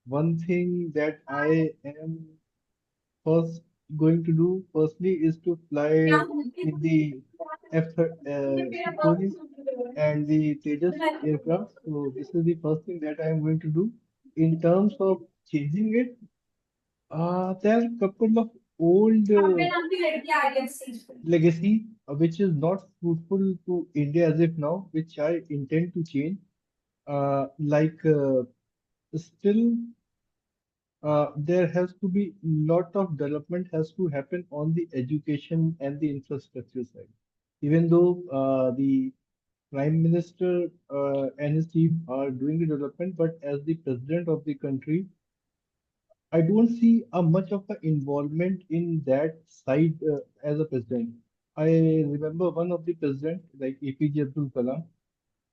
one thing that I am first going to do firstly is to fly in the Sukhoi and the Tejas aircraft. So this is the first thing that I am going to do. In terms of changing it, there are a couple of old legacy which is not fruitful to India as of now, which I intend to change. Still, there has to be lot of development has to happen on the education and the infrastructure side. Even though the Prime Minister and his team are doing the development, but as the president of the country, I don't see a much of a involvement in that side as a president. I remember one of the president, like APJ Abdul Kalam,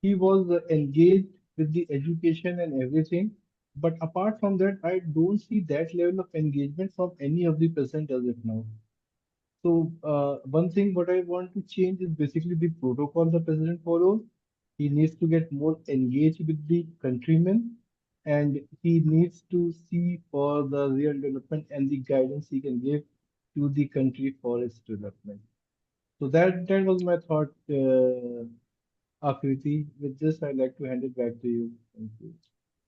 he was engaged with the education and everything. But apart from that, I don't see that level of engagement from any of the present as of now. So one thing what I want to change is basically the protocol the president follows. He needs to get more engaged with the countrymen, and he needs to see for the real development and the guidance he can give to the country for its development. So that was my thought, Akriti. With this, I'd like to hand it back to you. Thank you.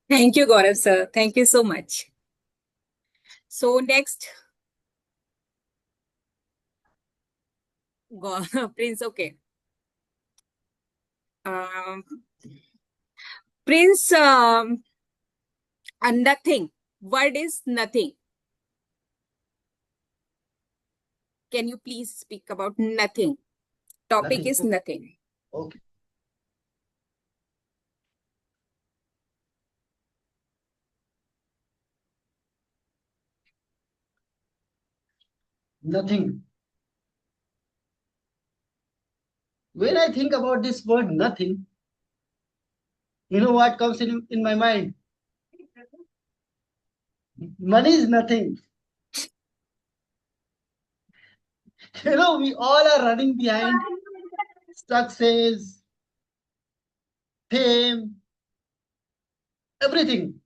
Thank you, Gaurav sir. Thank you so much. So next, Prince, okay. Um, Prince, nothing. Word is nothing. Can you please speak about nothing? Topic Nothing. is nothing. Okay. Nothing. When I think about this word nothing, you know what comes in my mind? Money is nothing. We all are running behind success, fame, everything.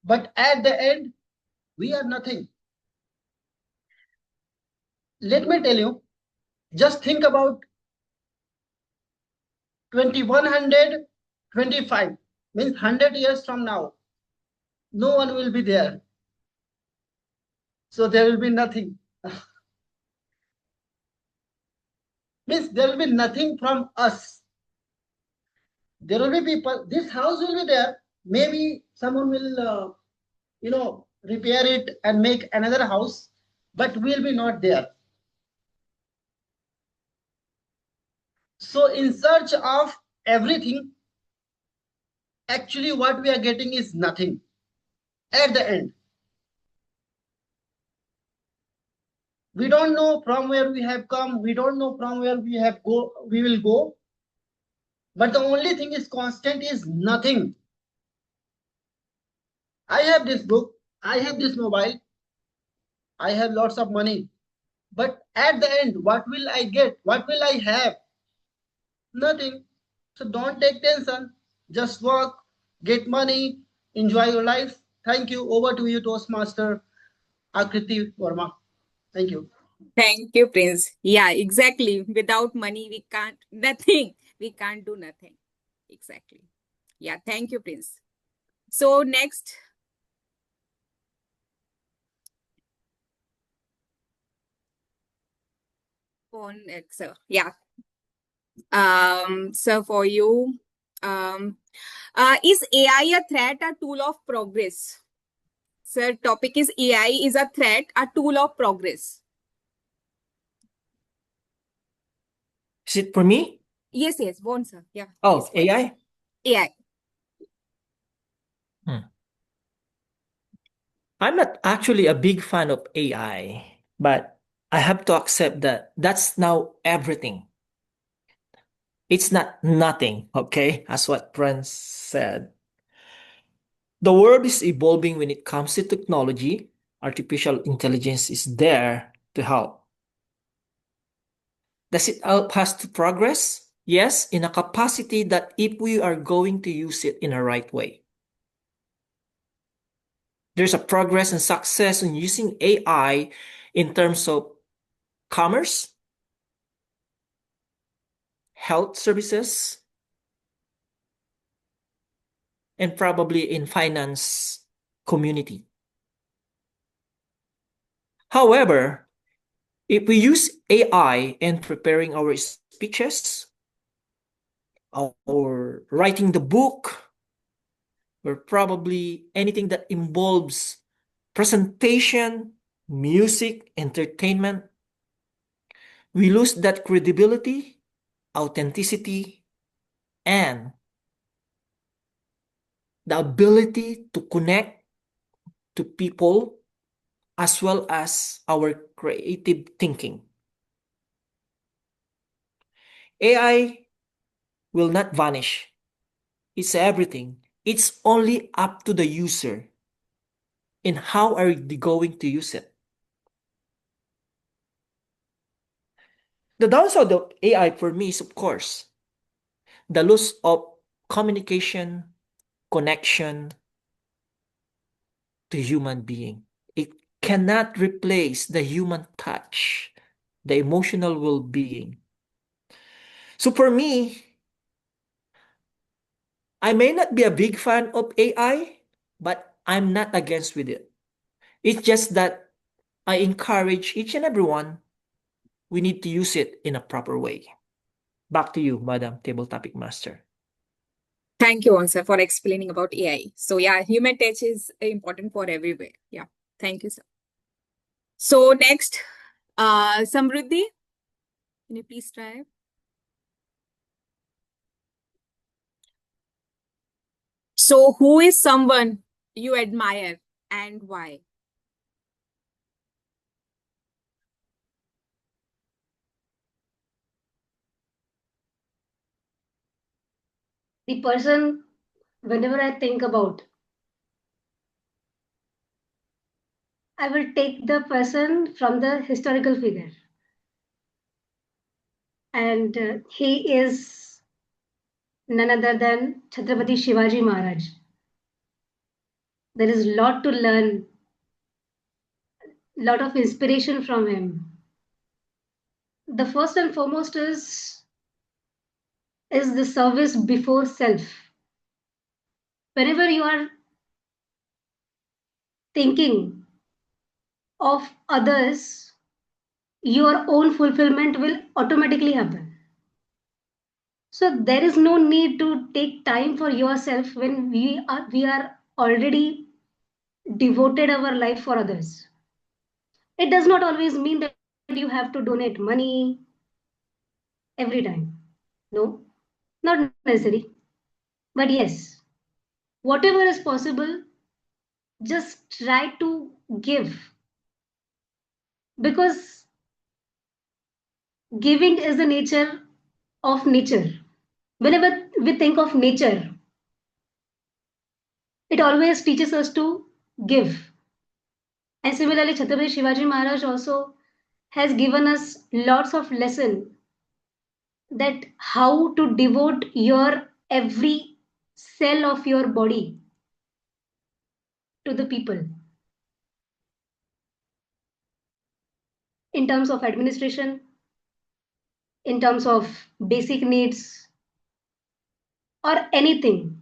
But at the end, we are nothing. Let me tell you, just think about 2125, means 100 years from now, no one will be there. So there will be nothing. Means there will be nothing from us. There will be people, this house will be there. Maybe someone will, repair it and make another house, but we'll be not there. So in search of everything, actually what we are getting is nothing at the end. We don't know from where we have come. We don't know from where we will go. But the only thing is constant is nothing. I have this book. I have this mobile. I have lots of money. But at the end, what will I get? What will I have? Nothing. So don't take tension. Just work, get money, enjoy your life. Thank you. Over to you, Toastmaster Akriti Verma. Thank you. Thank you, Prince. Yeah, exactly. Without money, we can't, nothing. We can't do nothing. Exactly. Yeah, thank you, Prince. So next. On Excel. Yeah. So for you, is AI a threat, a tool of progress? Sir, topic is AI is a threat, a tool of progress. Is it for me? Yes, yes, one, sir. Yeah. Oh, please. AI? AI. I'm not actually a big fan of AI, but I have to accept that that's now everything. It's not nothing, okay? As what Prince said. The world is evolving when it comes to technology. Artificial intelligence is there to help. Does it help us to progress? Yes, in a capacity that if we are going to use it in a right way. There's a progress and success in using AI in terms of commerce, health services, and probably in finance community. However, if we use AI in preparing our speeches or writing the book, or probably anything that involves presentation, music, entertainment, we lose that credibility, authenticity, and the ability to connect to people as well as our creative thinking. AI will not vanish. It's everything. It's only up to the user and how are they going to use it. The downside of AI for me is, of course, the loss of communication, connection to human being. It cannot replace the human touch, the emotional well-being. So for me, I may not be a big fan of AI, but I'm not against with it. It's just that I encourage each and everyone, we need to use it in a proper way. Back to you, Madam Table Topic Master. Thank you, sir, for explaining about AI. So yeah, human touch is important for everywhere. Yeah. Thank you, sir. So next, Samrudhi, can you please try? So who is someone you admire and why? The person, whenever I think about, I will take the person from the historical figure. And he is none other than Chhatrapati Shivaji Maharaj. There is a lot to learn, lot of inspiration from him. The first and foremost is the service before self. Whenever you are thinking of others, your own fulfillment will automatically happen. So there is no need to take time for yourself when we are already devoted our life for others. It does not always mean that you have to donate money every time. No, not necessary. But yes, whatever is possible, just try to give, because giving is the nature of nature. Whenever we think of nature, it always teaches us to give. And similarly, Chhatrapati Shivaji Maharaj also has given us lots of lesson that how to devote your every cell of your body to the people in terms of administration, in terms of basic needs, or anything.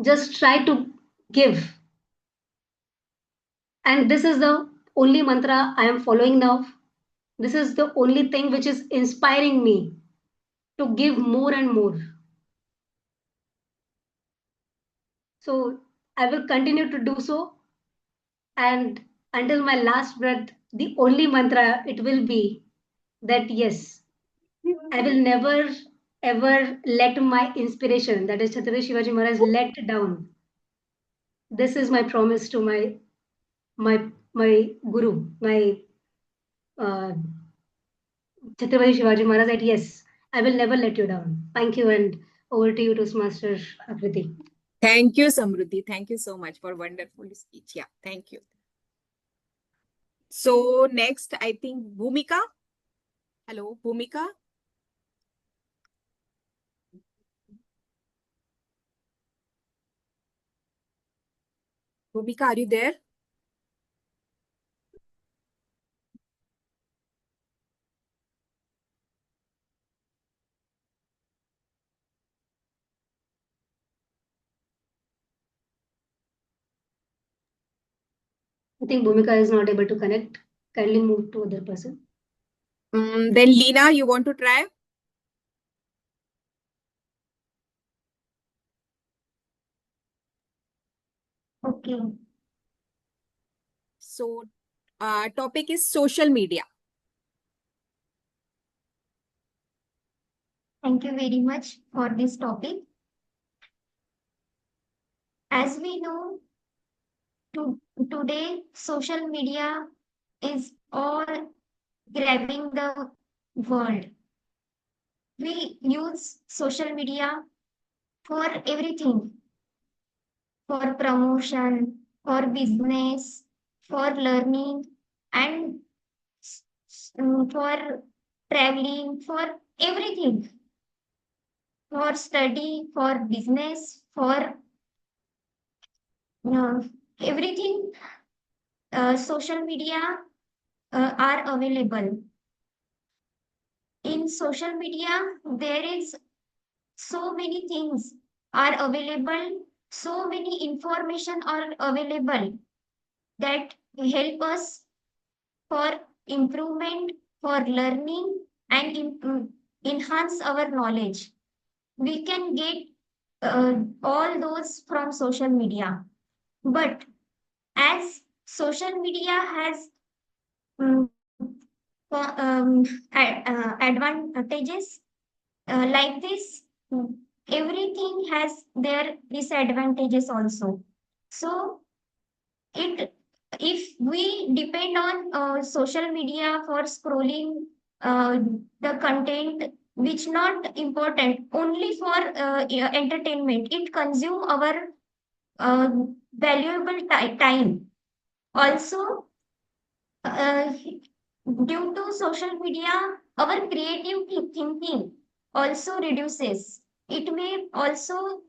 Just try to give. And this is the only mantra I am following now. This is the only thing which is inspiring me to give more and more. So I will continue to do so. And until my last breath, the only mantra it will be that yes, I will never ever let my inspiration, that is Chhatrapati Shivaji Maharaj, let down. This is my promise to my guru, my uh, Chhatrapati Shivaji Maharaj, that yes, I will never let you down. Thank you, and over to you, Toastmaster Akriti. Thank you, Samrudhi. Thank you so much for wonderful speech. Yeah, thank you. So next, I think Bhumika. Hello, Bhumika. Bhumika, are you there? I think Bhumika is not able to connect. Kindly move to other person. Then Leena, you want to try? Okay. So topic is social media. Thank you very much for this topic. As we know, today social media is all grabbing the world. We use social media for everything, for promotion, for business, for learning, and for traveling, for everything, for study, for business, for everything. Social media are available. In social media, there is so many things are available, so many information are available that help us for improvement, for learning, and enhance our knowledge. We can get all those from social media. But as social media has um, advantages like this, everything has their disadvantages also. So it if we depend on social media for scrolling the content which not important only for entertainment, it consume our uh, valuable time also. Due to social media, our creative thinking also reduces. it may also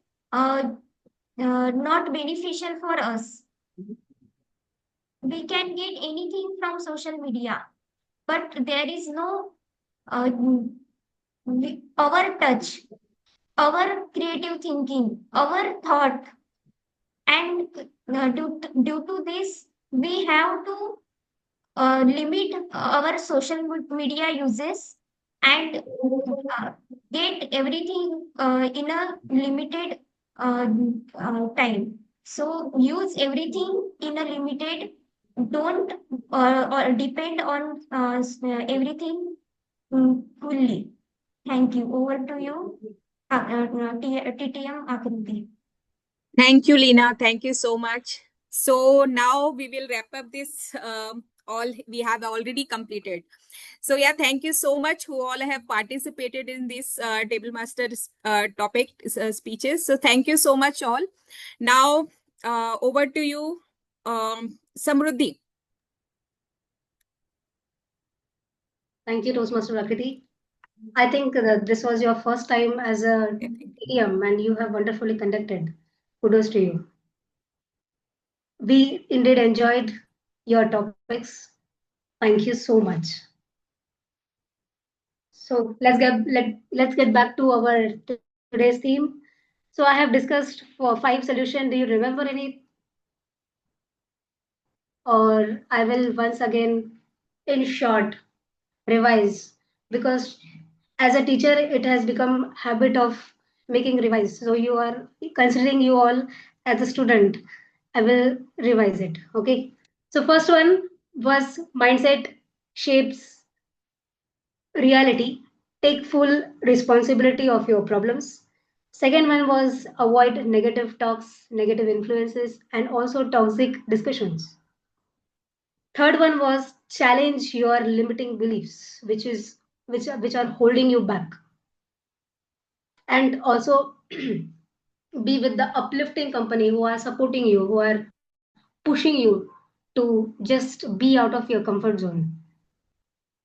not beneficial for us. We can get anything from social media, but there is no our touch, our creative thinking, our thought, and due to this, we have to limit our social media uses and get everything in a limited time. So use everything in a limited. Don't or depend on everything fully. Thank you. Over to you, TTM Akriti. Thank you, Lina. Thank you so much. So now we will wrap up this. All we have already completed. So yeah, thank you so much who all have participated in this table masters topic speeches. So thank you so much all. Now over to you, Samrudhi. Thank you, Toastmaster Akriti. I think this was your first time as a TM and you have wonderfully conducted. Kudos to you. We indeed enjoyed your topics. Thank you so much. So let's get back to our today's theme. So I have discussed for 5 solutions. Do you remember any? Or I will once again, in short, revise, because as a teacher it has become habit of making revise. So you are considering you all as a student. I will revise it. Okay. So first one was mindset shapes reality. Take full responsibility of your problems. Second one was avoid negative talks, negative influences, and also toxic discussions. Third one was challenge your limiting beliefs, which are holding you back. And also be with the uplifting company who are supporting you, who are pushing you to just be out of your comfort zone.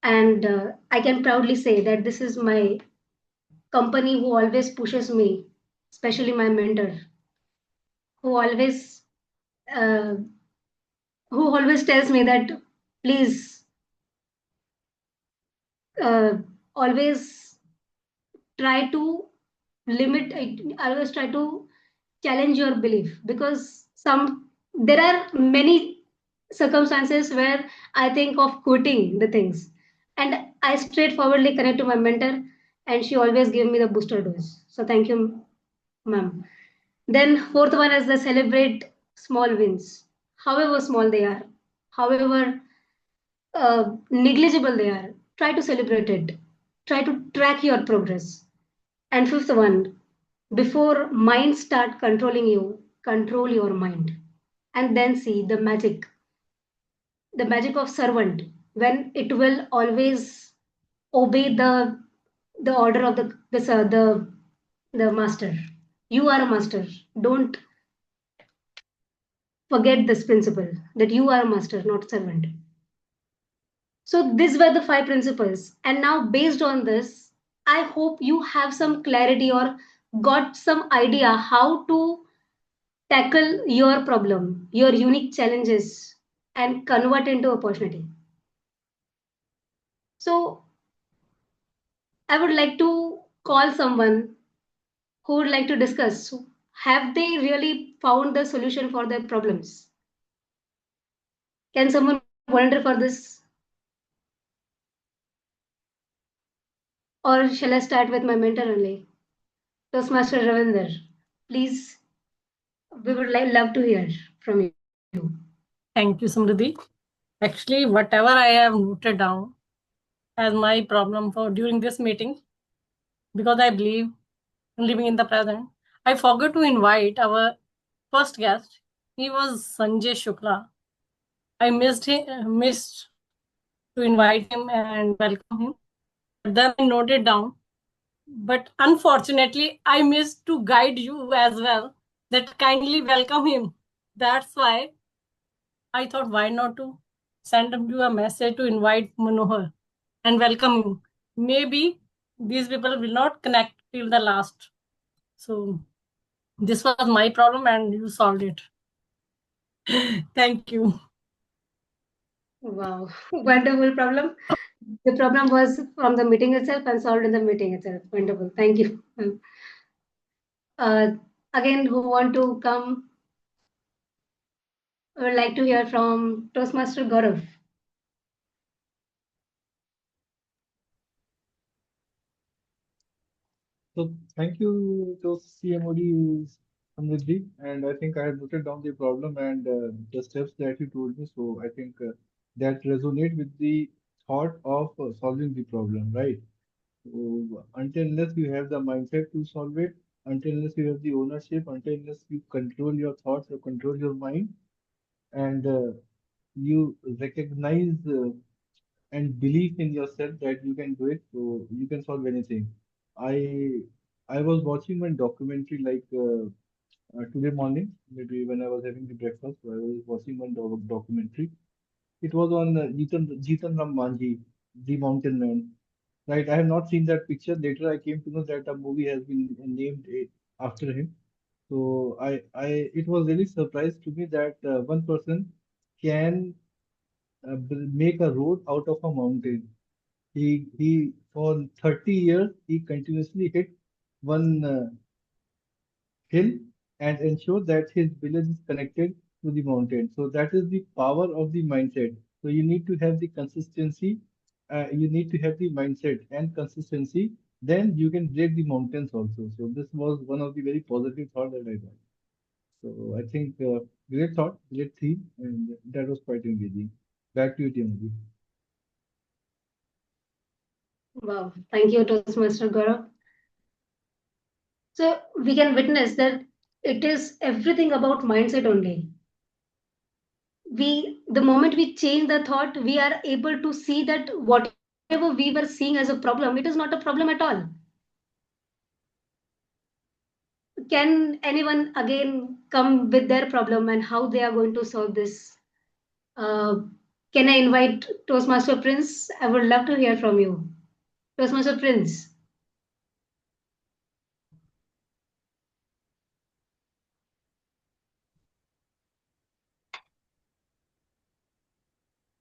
And I can proudly say that this is my company who always pushes me, especially my mentor, who always uh, tells me that please uh, always try to limit I always try to challenge your belief, because there are many circumstances where I think of quitting the things, and I straightforwardly connect to my mentor, and she always give me the booster dose. So thank you, ma'am. Then fourth one is the celebrate small wins, however small they are, however negligible they are. Try to celebrate it, try to track your progress. And fifth one, before mind start controlling you, control your mind. And then see the magic of servant, when it will always obey the order of the master. You are a master. Don't forget this principle that you are a master, not servant. So these were the 5 principles. And now based on this, I hope you have some clarity or got some idea how to tackle your problem, your unique challenges, and convert into opportunity. So I would like to call someone who would like to discuss. Have they really found the solution for their problems? Can someone volunteer for this? Or shall I start with my mentor only? Toastmaster Ravinder, please, we would love to hear from you. Thank you, Samrudhi. Actually, whatever I have noted down as my problem for during this meeting, because I believe in living in the present, I forgot to invite our first guest. He was Sanjay Shukla. I missed to invite him and welcome him. But then I noted down. But unfortunately, I missed to guide you as well, that kindly welcome him. That's why I thought, why not to send you a message to invite Manohar and welcome him. Maybe these people will not connect till the last. So this was my problem and you solved it. Thank you. Wow, wonderful problem. The problem was from the meeting itself and solved in the meeting itself. Wonderful. Thank you. Uh, Again, who want to come? I would like to hear from Toastmaster Gaurav. So thank you to CMOD Samrudhi, and I think I have noted down the problem and the steps that you told me. So I think that resonate with the thought of solving the problem, right? So until unless you have the mindset to solve it, until unless you have the ownership, until unless you control your thoughts or control your mind, and you recognize and believe in yourself that you can do it, so you can solve anything. I I was watching one documentary like today morning, maybe when I was having the breakfast. So I was watching one documentary. It was on Jitan Ram Manji, the Mountain Man. Right, I have not seen that picture. Later, I came to know that a movie has been named after him. So it was really surprised to me that one person can make a road out of a mountain. He for 30 years he continuously hit one hill and ensure that his village is connected to the mountain. So that is the power of the mindset. So you need to have the consistency, you need to have the mindset and consistency. Then you can break the mountains also. So this was one of the very positive thought that I got. So I think great thought, great theme, and that was quite engaging. Back to you, TMOD. Wow, thank you, Toastmaster Gaurav. So we can witness that it is everything about mindset only. The moment we change the thought, we are able to see that whatever we were seeing as a problem, it is not a problem at all. Can anyone again come with their problem and how they are going to solve this? Uh, can I invite Toastmaster Prince? I would love to hear from you. Toastmaster Prince.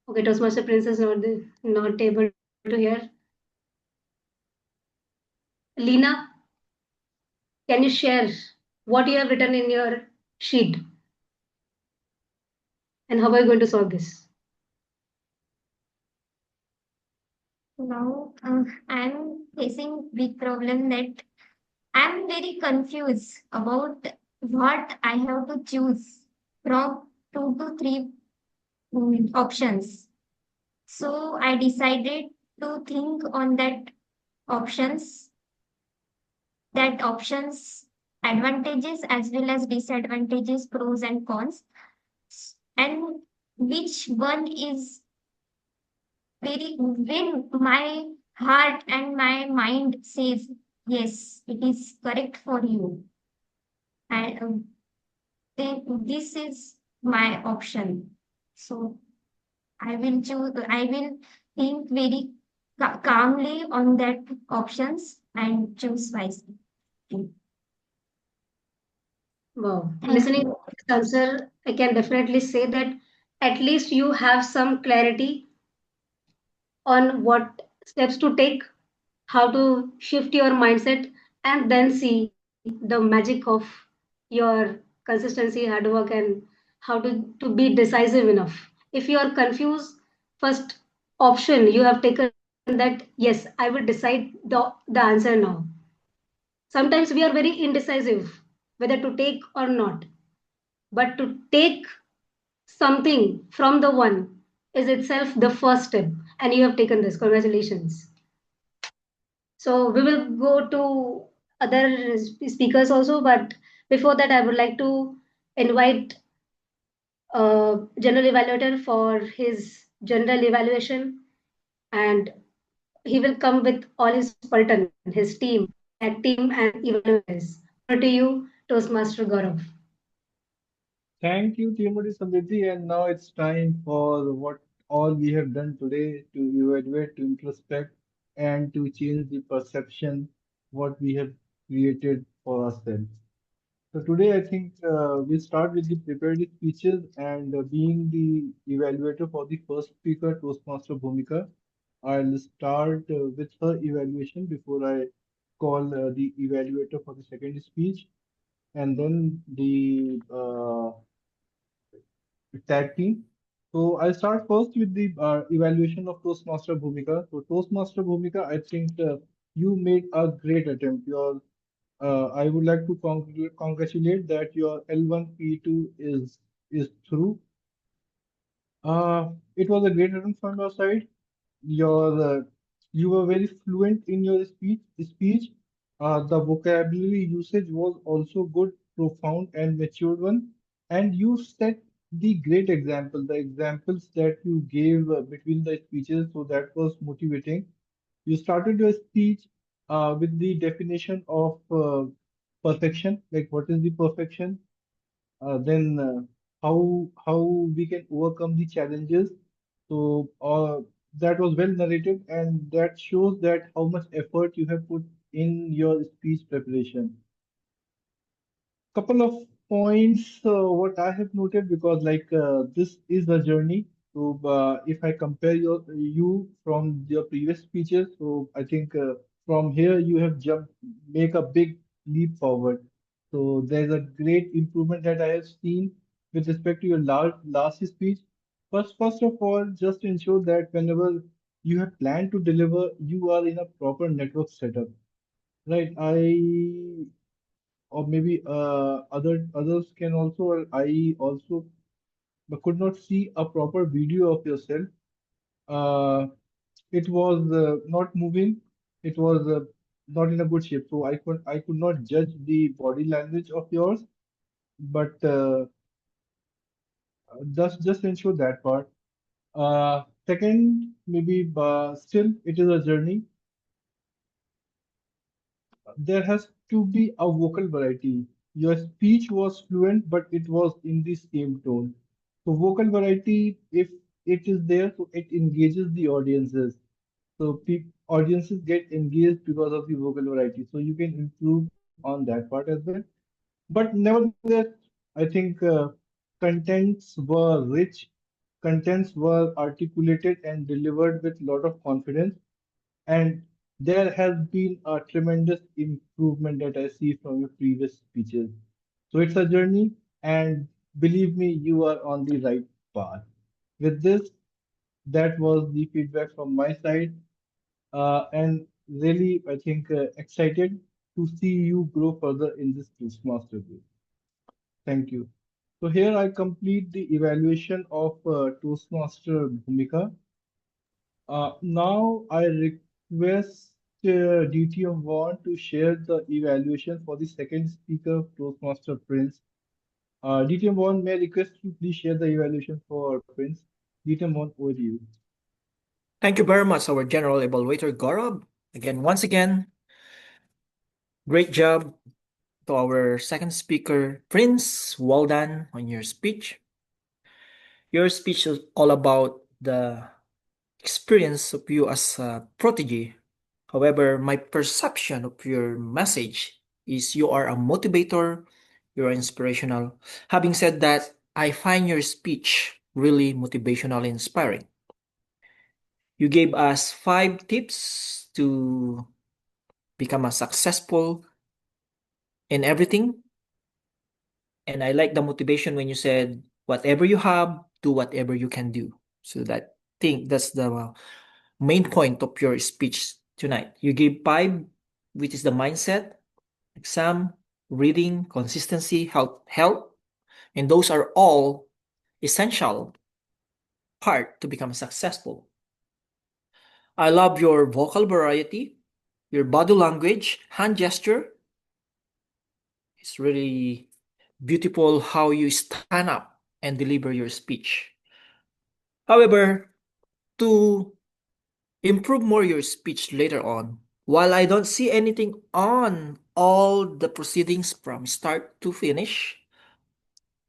Okay, Toastmaster Prince is not able to hear. Lena, can you share what you have written in your sheet and how are you going to solve this? Now I'm facing big problem that I'm very confused about what I have to choose from two to three options. So I decided to think on options, that options advantages as well as disadvantages, pros and cons, and which one is very when my heart and my mind says yes, it is correct for you, and then this is my option. So I will choose. I will think very calmly on that options and choose wisely. Wow. Thank Listening to you. this answer, I can definitely say that at least you have some clarity on what steps to take, how to shift your mindset, and then see the magic of your consistency, hard work, and how to be decisive enough. If you are confused, first option you have taken that yes, I will decide the answer now. Sometimes we are very indecisive whether to take or not, but to take something from the one is itself the first step, and you have taken this. Congratulations. So we will go to other speakers also, but before that, I would like to invite general evaluator for his general evaluation, and he will come with all his Pulton, his team, CAT team, and evaluators. Over to you, Toastmaster Gaurav. Thank you, Timothy Samriddhi. And now it's time for what all we have done today to evaluate, to introspect, and to change the perception what we have created for ourselves. So today, I think we'll start with the prepared speeches and being the evaluator for the first speaker, Toastmaster Bhumika. I'll start with her evaluation before I call the evaluator for the second speech, and then the tag team. So I'll start first with the evaluation of Toastmaster Bhumika. So Toastmaster Bhumika, I think you made a great attempt. I would like to congratulate that your L1 P2 is through. It was a great attempt from your side. Your you were very fluent in your speech. The vocabulary usage was also good, profound, and matured one. And you set the great example, the examples that you gave between the speeches, so that was motivating. You started your speech with the definition of perfection, like what is the perfection, then how we can overcome the challenges. So that was well narrated, and that shows that how much effort you have put in your speech preparation. Couple of points what I have noted, because like this is a journey. So if I compare you from your previous speeches, so I think from here you have jumped, make a big leap forward. So there's a great improvement that I have seen with respect to your last speech. First of all, just ensure that whenever you have planned to deliver, you are in a proper network setup. Right, I or maybe others can also, or I also could not see a proper video of yourself. Uh, it was not moving. It was not in a good shape. So I could not judge the body language of yours. But just ensure that part. Second, maybe still it is a journey. There has to be a vocal variety. Your speech was fluent, but it was in the same tone. So vocal variety, if it is there, so it engages the audiences. So audiences get engaged because of the vocal variety. So you can improve on that part as well. But nevertheless, I think contents were rich, contents were articulated and delivered with a lot of confidence. And there has been a tremendous improvement that I see from your previous speeches. So it's a journey, and believe me, you are on the right path. With this, that was the feedback from my side, and really, I think excited to see you grow further in this Toastmaster group. Thank you. So here I complete the evaluation of Toastmaster Bhumika. Now I request DTM1 to share the evaluation for the second speaker, Toastmaster Prince. DTM1, may I request you please share the evaluation for Prince? DTM1, over to you. Thank you very much, our General Evaluator Gaurav. Once again, great job to our second speaker, Prince. Well done on your speech. Your speech is all about the experience of you as a protege. However, my perception of your message is you are a motivator, you're inspirational. Having said that, I find your speech really motivational and inspiring. You gave us 5 tips to become a successful in everything. And I like the motivation when you said, whatever you have, do whatever you can do. So that's the main point of your speech tonight. You gave 5, which is the mindset, exam, reading, consistency, health, and those are all essential part to become successful. I love your vocal variety, your body language, hand gesture. It's really beautiful how you stand up and deliver your speech. However, to improve more your speech later on, while I don't see anything on all the proceedings from start to finish,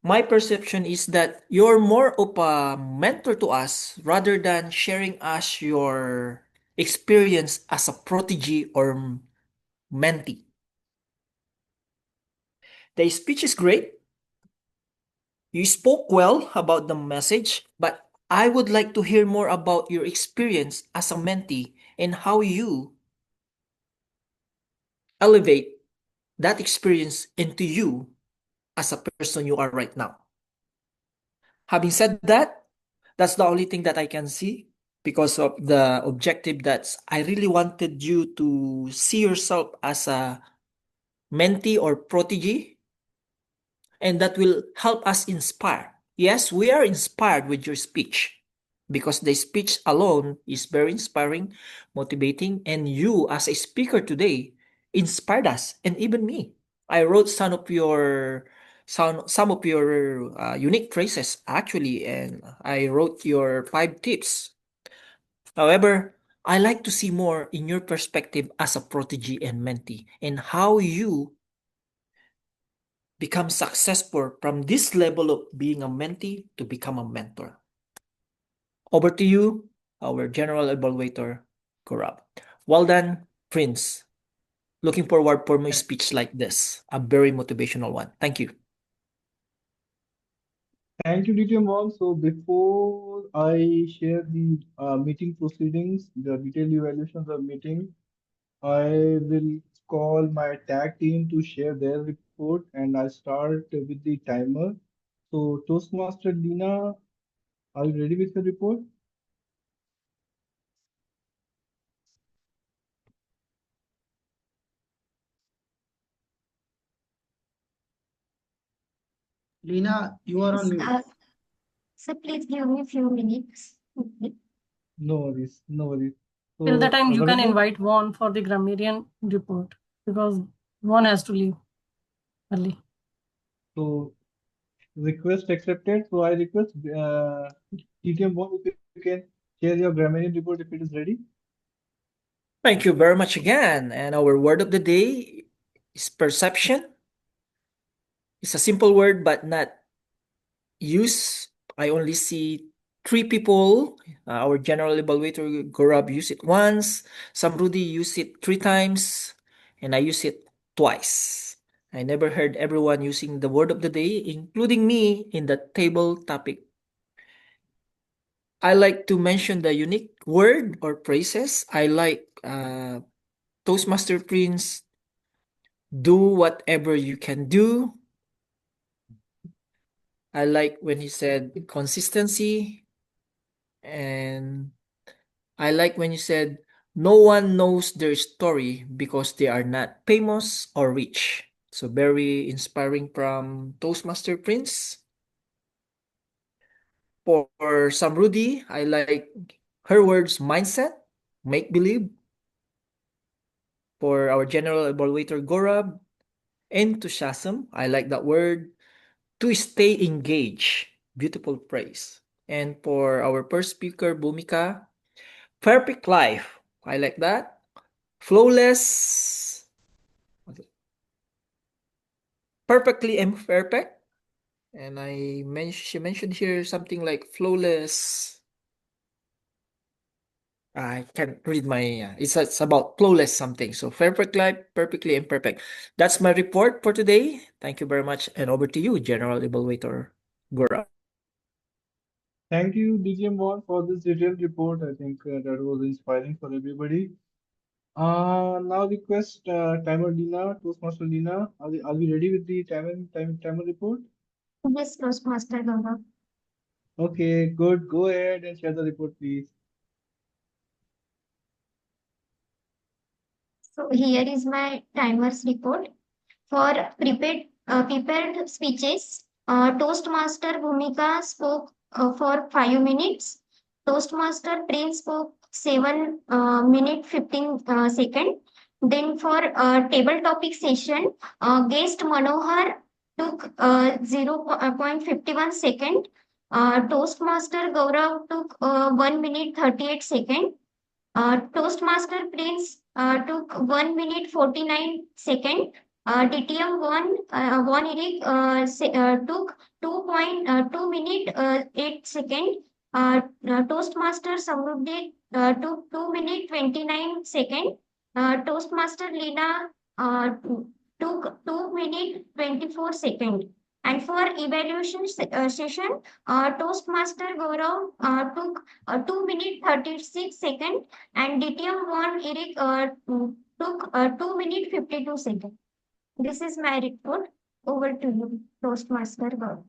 my perception is that you're more of a mentor to us rather than sharing us your experience as a protege or mentee. The speech is great. You spoke well about the message, but I would like to hear more about your experience as a mentee and how you elevate that experience into you as a person you are right now. Having said that, that's the only thing that I can see because of the objective that's I really wanted you to see yourself as a mentee or protege, and that will help us inspire. Yes, we are inspired with your speech because the speech alone is very inspiring, motivating, and you as a speaker today inspired us and even me. I wrote some of your unique phrases actually, and I wrote your 5 tips. However, I like to see more in your perspective as a protege and mentee and how you become successful from this level of being a mentee to become a mentor. Over to you, our general evaluator, Gaurav. Well done, Prince. Looking forward for my speech like this, a very motivational one. Thank you. Thank you, DTM1. So before I share the meeting proceedings, the detailed evaluations of meeting, I will call my tag team to share their report, and I start with the timer. So Toastmaster Lina, are you ready with your report? Lina, you are on Yes, mute. so please give me a few minutes. No worries, no worries. Till the So time you can Ravinder, invite Juan for the grammarian report because Juan has to leave early. so request accepted. So I request TTM1 if you can share your grammarian report if it is ready. Thank you very much again. And our word of the day is perception. It's a simple word, but not used. I only see 3 people. Our general evaluator, Gaurav, used it once. Samrudhi used it 3 times. And I use it twice. I never heard everyone using the word of the day, including me, in the table topic. I like to mention the unique word or phrases. I like Toastmaster Prince, do whatever you can do. I like when he said consistency. And I like when you said, no one knows their story because they are not famous or rich. So very inspiring from Toastmaster Prince. For Samrudhi, I like her words mindset, make believe. For our general evaluator Gaurav, enthusiasm, I like that word. To stay engaged, beautiful phrase. And for our first speaker, Bhumika, perfect life, I like that. Flawless, perfectly imperfect. And she mentioned here something like flawless. I can't read my. It's about flawless something. So perfect life, perfectly imperfect. That's my report for today. Thank you very much, and over to you, General Evaluator Gaurav. Thank you, DGM1, for this detailed report. I think that was inspiring for everybody. Now request timer Lina, Toastmaster Lina. Are we ready with the timer report? Yes, Toastmaster Gaurav. Okay, good. Go ahead and share the report, please. So here is my timers report. For prepared speeches, Toastmaster Bhumika spoke for 5 minutes. Toastmaster Prince spoke 7 minute 15 second. Then for table topic session, guest Manohar took 0.51 second. Toastmaster Gaurav took 1 minute 38 second. Toastmaster Prince took 1 minute 49 second. DTM one Eric took 2.2 minute 8 second. Toastmaster Samrudhi took 2 minute 29 second. Toastmaster Lina took 2 minutes 24 seconds. And for evaluation session, Toastmaster Gaurav took 2 minutes 36 seconds, and DTM one Eric took 2 minutes 52 seconds. This is my report. Over to you, Toastmaster Gaurav.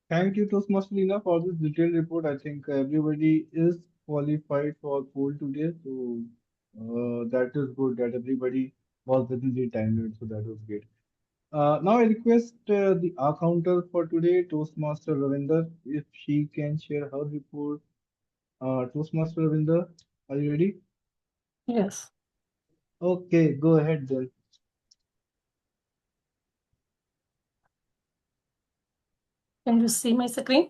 Thank you, Toastmaster Lina, for this detailed report. I think everybody is qualified for poll today, so that is good that everybody was within the time limit, so that was great. Now I request the counter for today, Toastmaster Ravinder, if she can share her report. Toastmaster Ravinder, are you ready? Yes. Okay, go ahead then. Can you see my screen?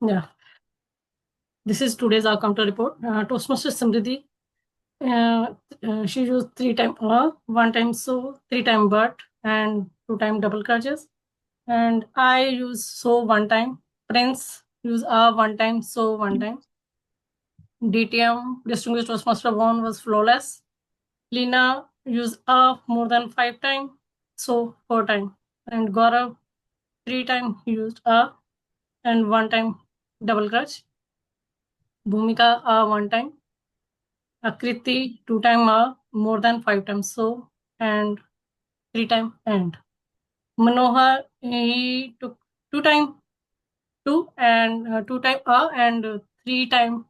Yeah. This is today's counter report. Toastmaster Samrudhi. She used 3 time 1 time so, 3 time but, and 2 time double crutches. And I use so 1 time. Prince use 1 time so 1 time. DTM Distinguished Toastmaster 1 was flawless. Lina used more than 5 time, so 4 time. And Gaurav 3 time used and 1 time double crutch. Bhumika 1 time. Akriti 2 time more than 5 times so, and 3 time and. Manohar, he took 2 time 2 and 2 time and 3 time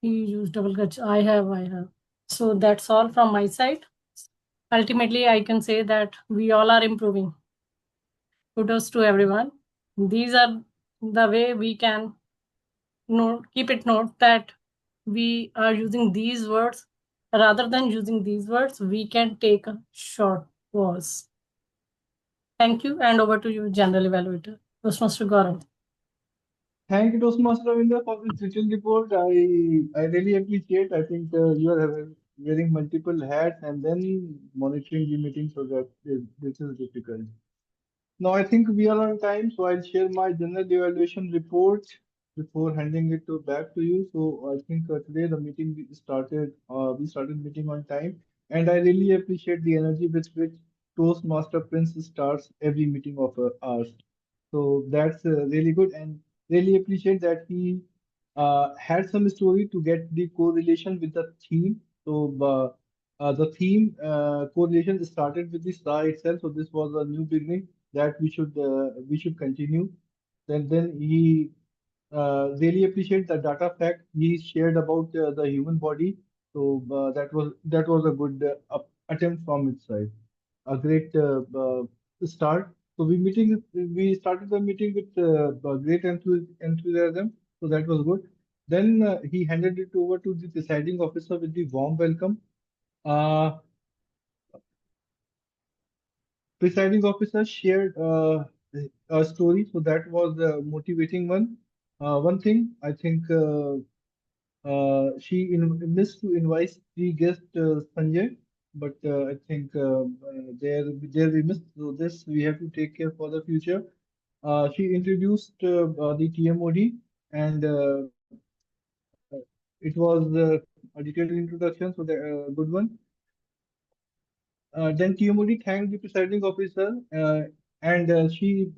he used double crutch. I have. So that's all from my side. Ultimately, I can say that we all are improving. Kudos to everyone. These are the way we can keep it note that we are using these words. Rather than using these words, we can take a short pause. Thank you, and over to you, General Evaluator, Toastmaster Gaurav. Thank you, Toastmaster Ravinder, for this detailed report. I really appreciate. I think you are wearing multiple hats and then monitoring the meeting, so that this is difficult. Now I think we are on time, so I'll share my general evaluation report before handing it back to you. So I think today the meeting we started meeting on time, and I really appreciate the energy with which Toastmaster Prince starts every meeting of ours. So that's really good, and really appreciate that he had some story to get the correlation with the theme. So the theme correlation started with the star itself. So this was a new beginning that we should continue. Then he really appreciate the data fact he shared about the human body. So that was a good attempt from its side. A great start. So we started the meeting with great enthusiasm. So that was good. Then he handed it over to the presiding officer with the warm welcome. Uh, Presiding officer shared a story, so that was a motivating one. One thing I think she missed to invite the guest Sanjay, but I think there we missed. So this we have to take care for the future. She introduced the TMOD, and it was a detailed introduction, so the good one. Then TMOD thanked the presiding officer, and she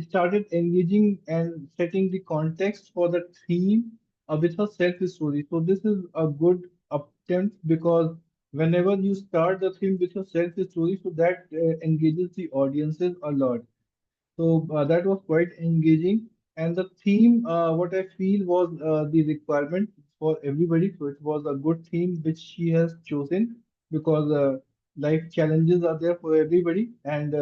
started engaging and setting the context for the theme with her self story. So this is a good attempt, because whenever you start the theme with your self story, so that engages the audiences a lot. So that was quite engaging. And the theme, what I feel was the requirement for everybody. So it was a good theme which she has chosen, because life challenges are there for everybody, and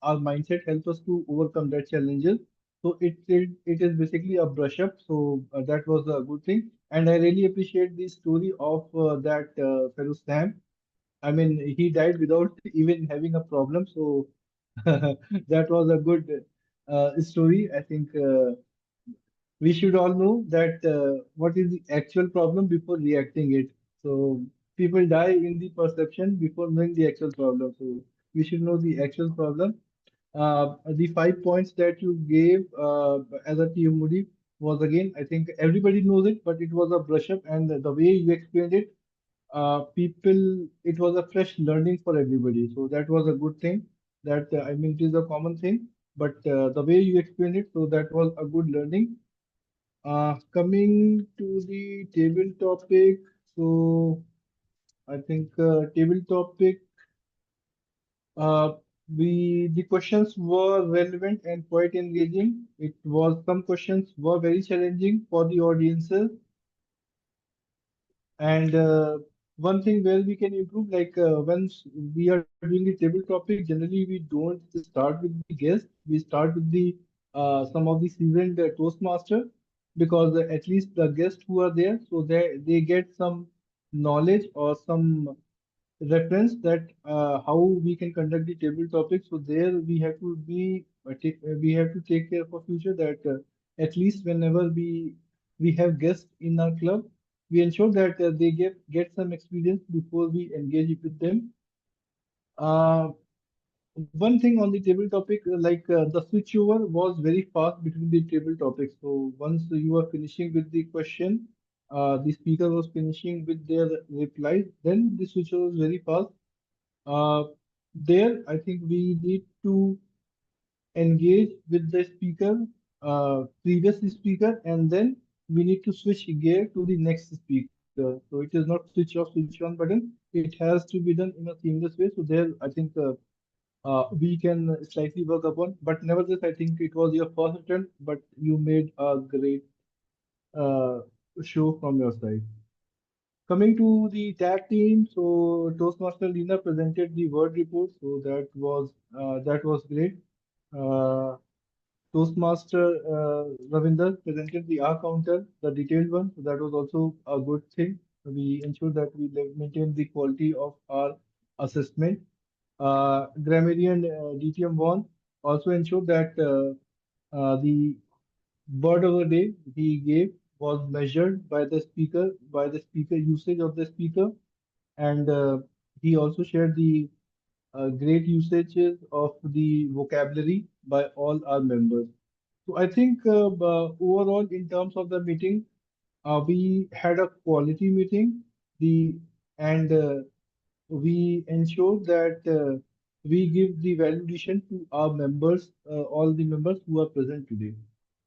our mindset helps us to overcome that challenges. So it is basically a brush up. So that was a good thing. And I really appreciate the story of that fellow Sam. I mean, he died without even having a problem. So that was a good story. I think we should all know that what is the actual problem before reacting it. So people die in the perception before knowing the actual problem. So we should know the actual problem. The 5 points that you gave as a TMOD was, again, I think everybody knows it, but it was a brush up, and the way you explained it, people, it was a fresh learning for everybody. So that was a good thing. That I mean, it is a common thing, but the way you explained it, so that was a good learning. Coming to the table topic, so I think table topic, uh, the questions were relevant and quite engaging. It was some questions were very challenging for the audiences. And one thing where we can improve, like once we are doing the table topic, generally we don't start with the guest. We start with the some of the seasoned Toastmaster, because at least the guests who are there, so they get some knowledge or some reference that how we can conduct the table topic. So there we have to be we have to take care for future that at least whenever we have guests in our club, we ensure that they get some experience before we engage with them. Uh, One thing on the table topic, the switchover was very fast between the table topics. So once you are finishing with the question, the speaker was finishing with their replies, then the switchover was very fast. Uh, there, I think we need to engage with the speaker, previous speaker, and then we need to switch gear to the next speaker. So it is not switch off, switch on button. It has to be done in a seamless way. So there, I think we can slightly work upon. But nevertheless, I think it was your first attempt, but you made a great uh, show from your side. Coming to the tag team, so Toastmaster Lina presented the word report, so that was great. Uh, Toastmaster Ravinder presented the R counter, the detailed one, so that was also a good thing. We ensured that we maintain the quality of our assessment. Grammarian DTM1 also ensured that the word of the day he gave was measured by the speaker usage of the speaker, and he also shared the great usages of the vocabulary by all our members. So I think overall, in terms of the meeting, we had a quality meeting. The and We ensure that we give the validation to our members, all the members who are present today.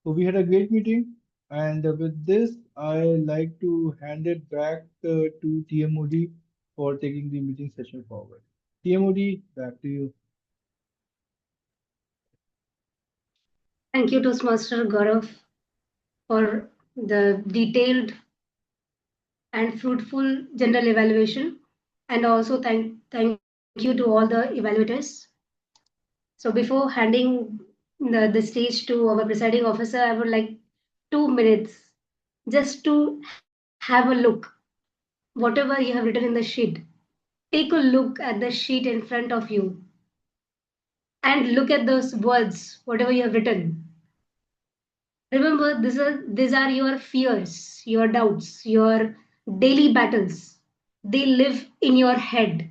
So we had a great meeting, and with this, I like to hand it back to TMOD for taking the meeting session forward. TMOD, back to you. Thank you, Toastmaster Gaurav, for the detailed and fruitful general evaluation. And also thank you to all the evaluators. So before handing the stage to our presiding officer, I would like 2 minutes just to have a look. Whatever you have written in the sheet, take a look at the sheet in front of you and look at those words, whatever you have written. Remember, these are your fears, your doubts, your daily battles. They live in your head.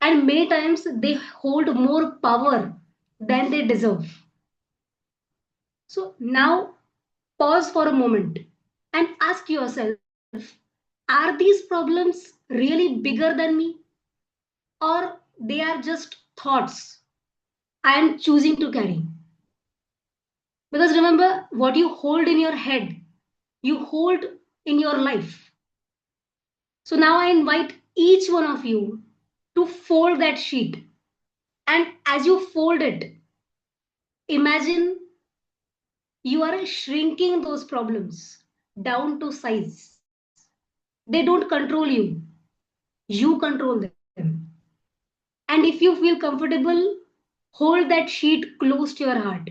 And many times they hold more power than they deserve. So now pause for a moment and ask yourself, are these problems really bigger than me? Or they are just thoughts I am choosing to carry? Because remember, what you hold in your head, you hold in your life. So now I invite each one of you to fold that sheet. And as you fold it, imagine you are shrinking those problems down to size. They don't control you, you control them. And if you feel comfortable, hold that sheet close to your heart.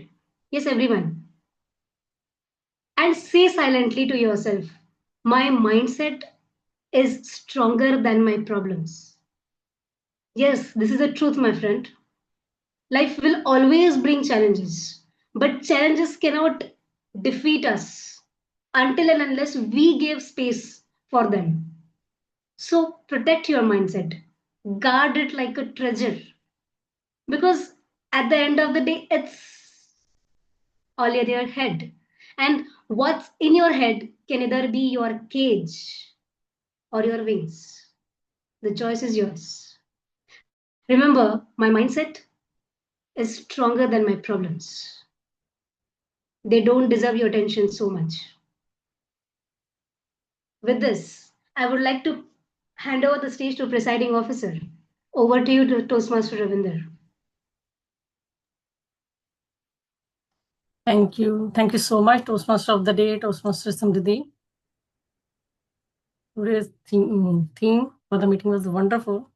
Yes, everyone. And say silently to yourself, my mindset is stronger than my problems. Yes, this is the truth, my friend. Life will always bring challenges, but challenges cannot defeat us until and unless we give space for them. So protect your mindset, guard it like a treasure, because at the end of the day, it's all in your head. And what's in your head can either be your cage or your wings. The choice is yours. Remember, my mindset is stronger than my problems. They don't deserve your attention so much. With this, I would like to hand over the stage to presiding officer. Over to you, Toastmaster Ravinder. Thank you. Thank you so much, Toastmaster of the Day, Toastmaster Samrudhi. Today's theme for the meeting was wonderful.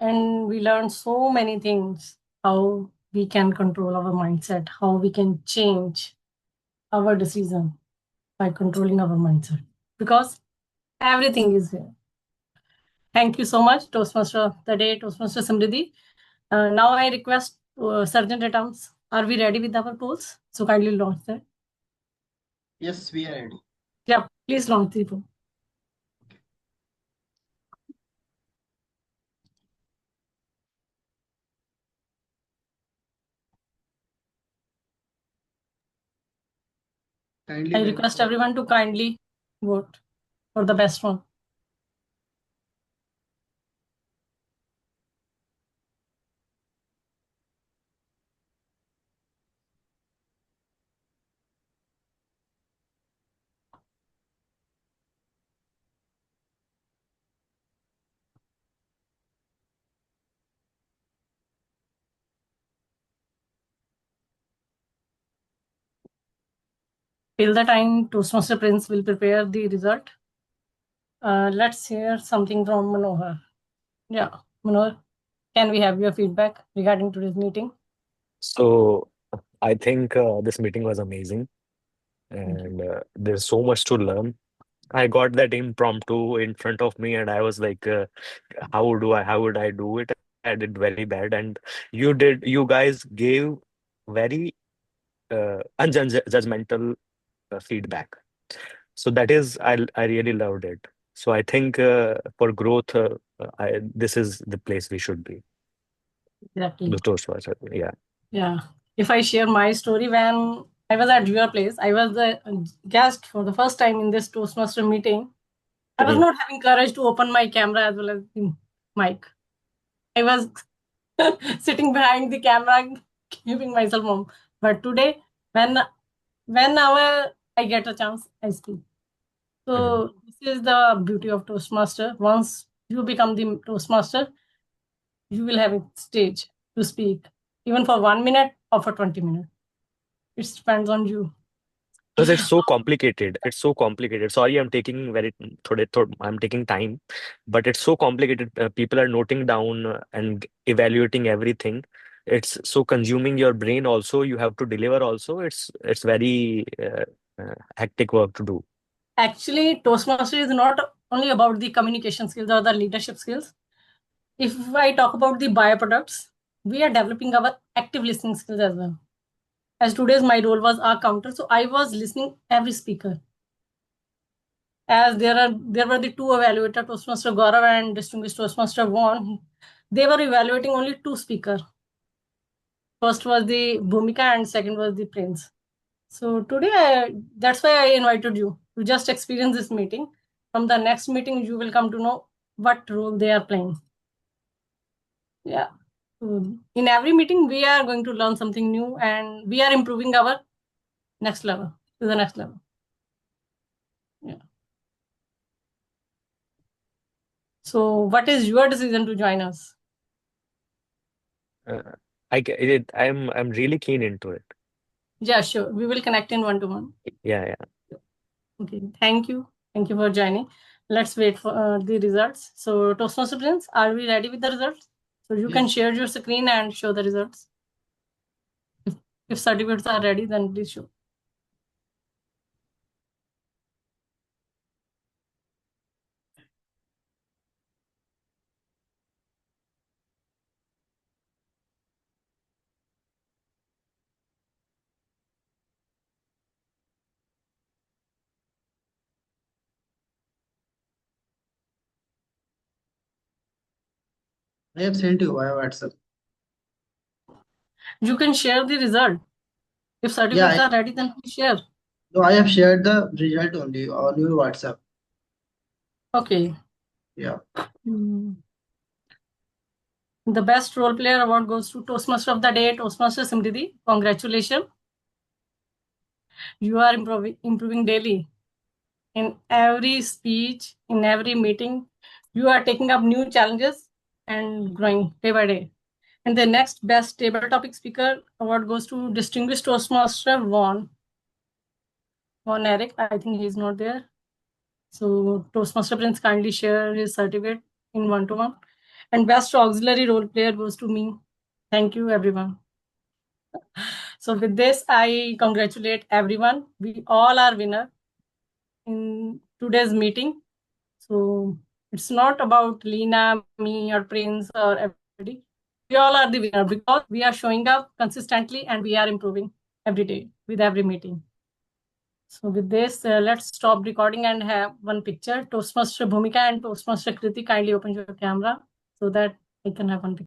And we learned so many things, how we can control our mindset, how we can change our decision by controlling our mindset. Because everything is here. Thank you so much, Toastmaster of the Day, Toastmaster Samrudhi. Now I request Sergeant at Arms. Are we ready with our polls? So kindly launch that. Yes, we are ready. Yeah, please launch the poll. Kindly I wait request for- everyone to kindly vote for the best one. Till the time Toastmaster Prince will prepare the result, let's hear something from Manohar. Yeah, Manohar, can we have your feedback regarding today's meeting? So I think this meeting was amazing, Thank you. and there's so much to learn. I got that impromptu in front of me, and I was like, how would I do it? I did very bad, and you guys gave very unjudgmental feedback. So that is, I really loved it. So I think for growth, this is the place we should be. Exactly. The Toastmasters, yeah. Yeah. If I share my story, when I was at your place, I was the guest for the first time in this Toastmaster meeting. I was Mhm. not having courage to open my camera as well as the mic. I was sitting behind the camera, giving myself home. But today, whenever I get a chance, I speak. So this is the beauty of Toastmaster. Once you become the Toastmaster, you will have a stage to speak, even for 1 minute or for 20 minutes. It depends on you. Because it's so complicated. It's so complicated. Sorry, I'm taking I'm taking time, but it's so complicated. People are noting down and evaluating everything. It's so consuming your brain also. You have to deliver also. It's very hectic work to do. Actually, Toastmaster is not only about the communication skills or the leadership skills. If I talk about the byproducts, we are developing our active listening skills as well. As today's my role was our counter, so I was listening every speaker. As there were the two evaluators, Toastmaster Gaurav and distinguished Toastmaster Vaughan. They were evaluating only two speakers. First was the Bhumika and second was the Prince. So today, that's why I invited you to just experience this meeting. From the next meeting, you will come to know what role they are playing. Yeah. In every meeting, we are going to learn something new and we are improving our next level to the next level. Yeah. So what is your decision to join us? I'm really keen into it. Yeah, sure. We will connect in one-to-one. Yeah. Okay. Thank you. Thank you for joining. Let's wait for the results. So Toastmaster Prince, are we ready with the results? So you can Yes. share your screen and show the results. If certificates are ready, then please show. I have sent you via WhatsApp. You can share the result. If certificates are ready, then please share. No, I have shared the result only on your WhatsApp. Okay. Yeah. The best role player award goes to Toastmaster of the Day, Toastmaster Samrudhi. Congratulations. You are improving daily. In every speech, in every meeting, you are taking up new challenges and growing day by day. And the next best table topic speaker award goes to Distinguished Toastmaster Von Eric. I think he's not there. So Toastmaster Prince kindly share his certificate in one-to-one. And best auxiliary role player goes to me. Thank you, everyone. So with this, I congratulate everyone. We all are winner in today's meeting. So it's not about Lena, me, or Prince, or everybody. We all are the winner because we are showing up consistently and we are improving every day with every meeting. So with this, let's stop recording and have one picture. Toastmaster Bhumika and Toastmaster Kriti, kindly open your camera so that I can have one picture.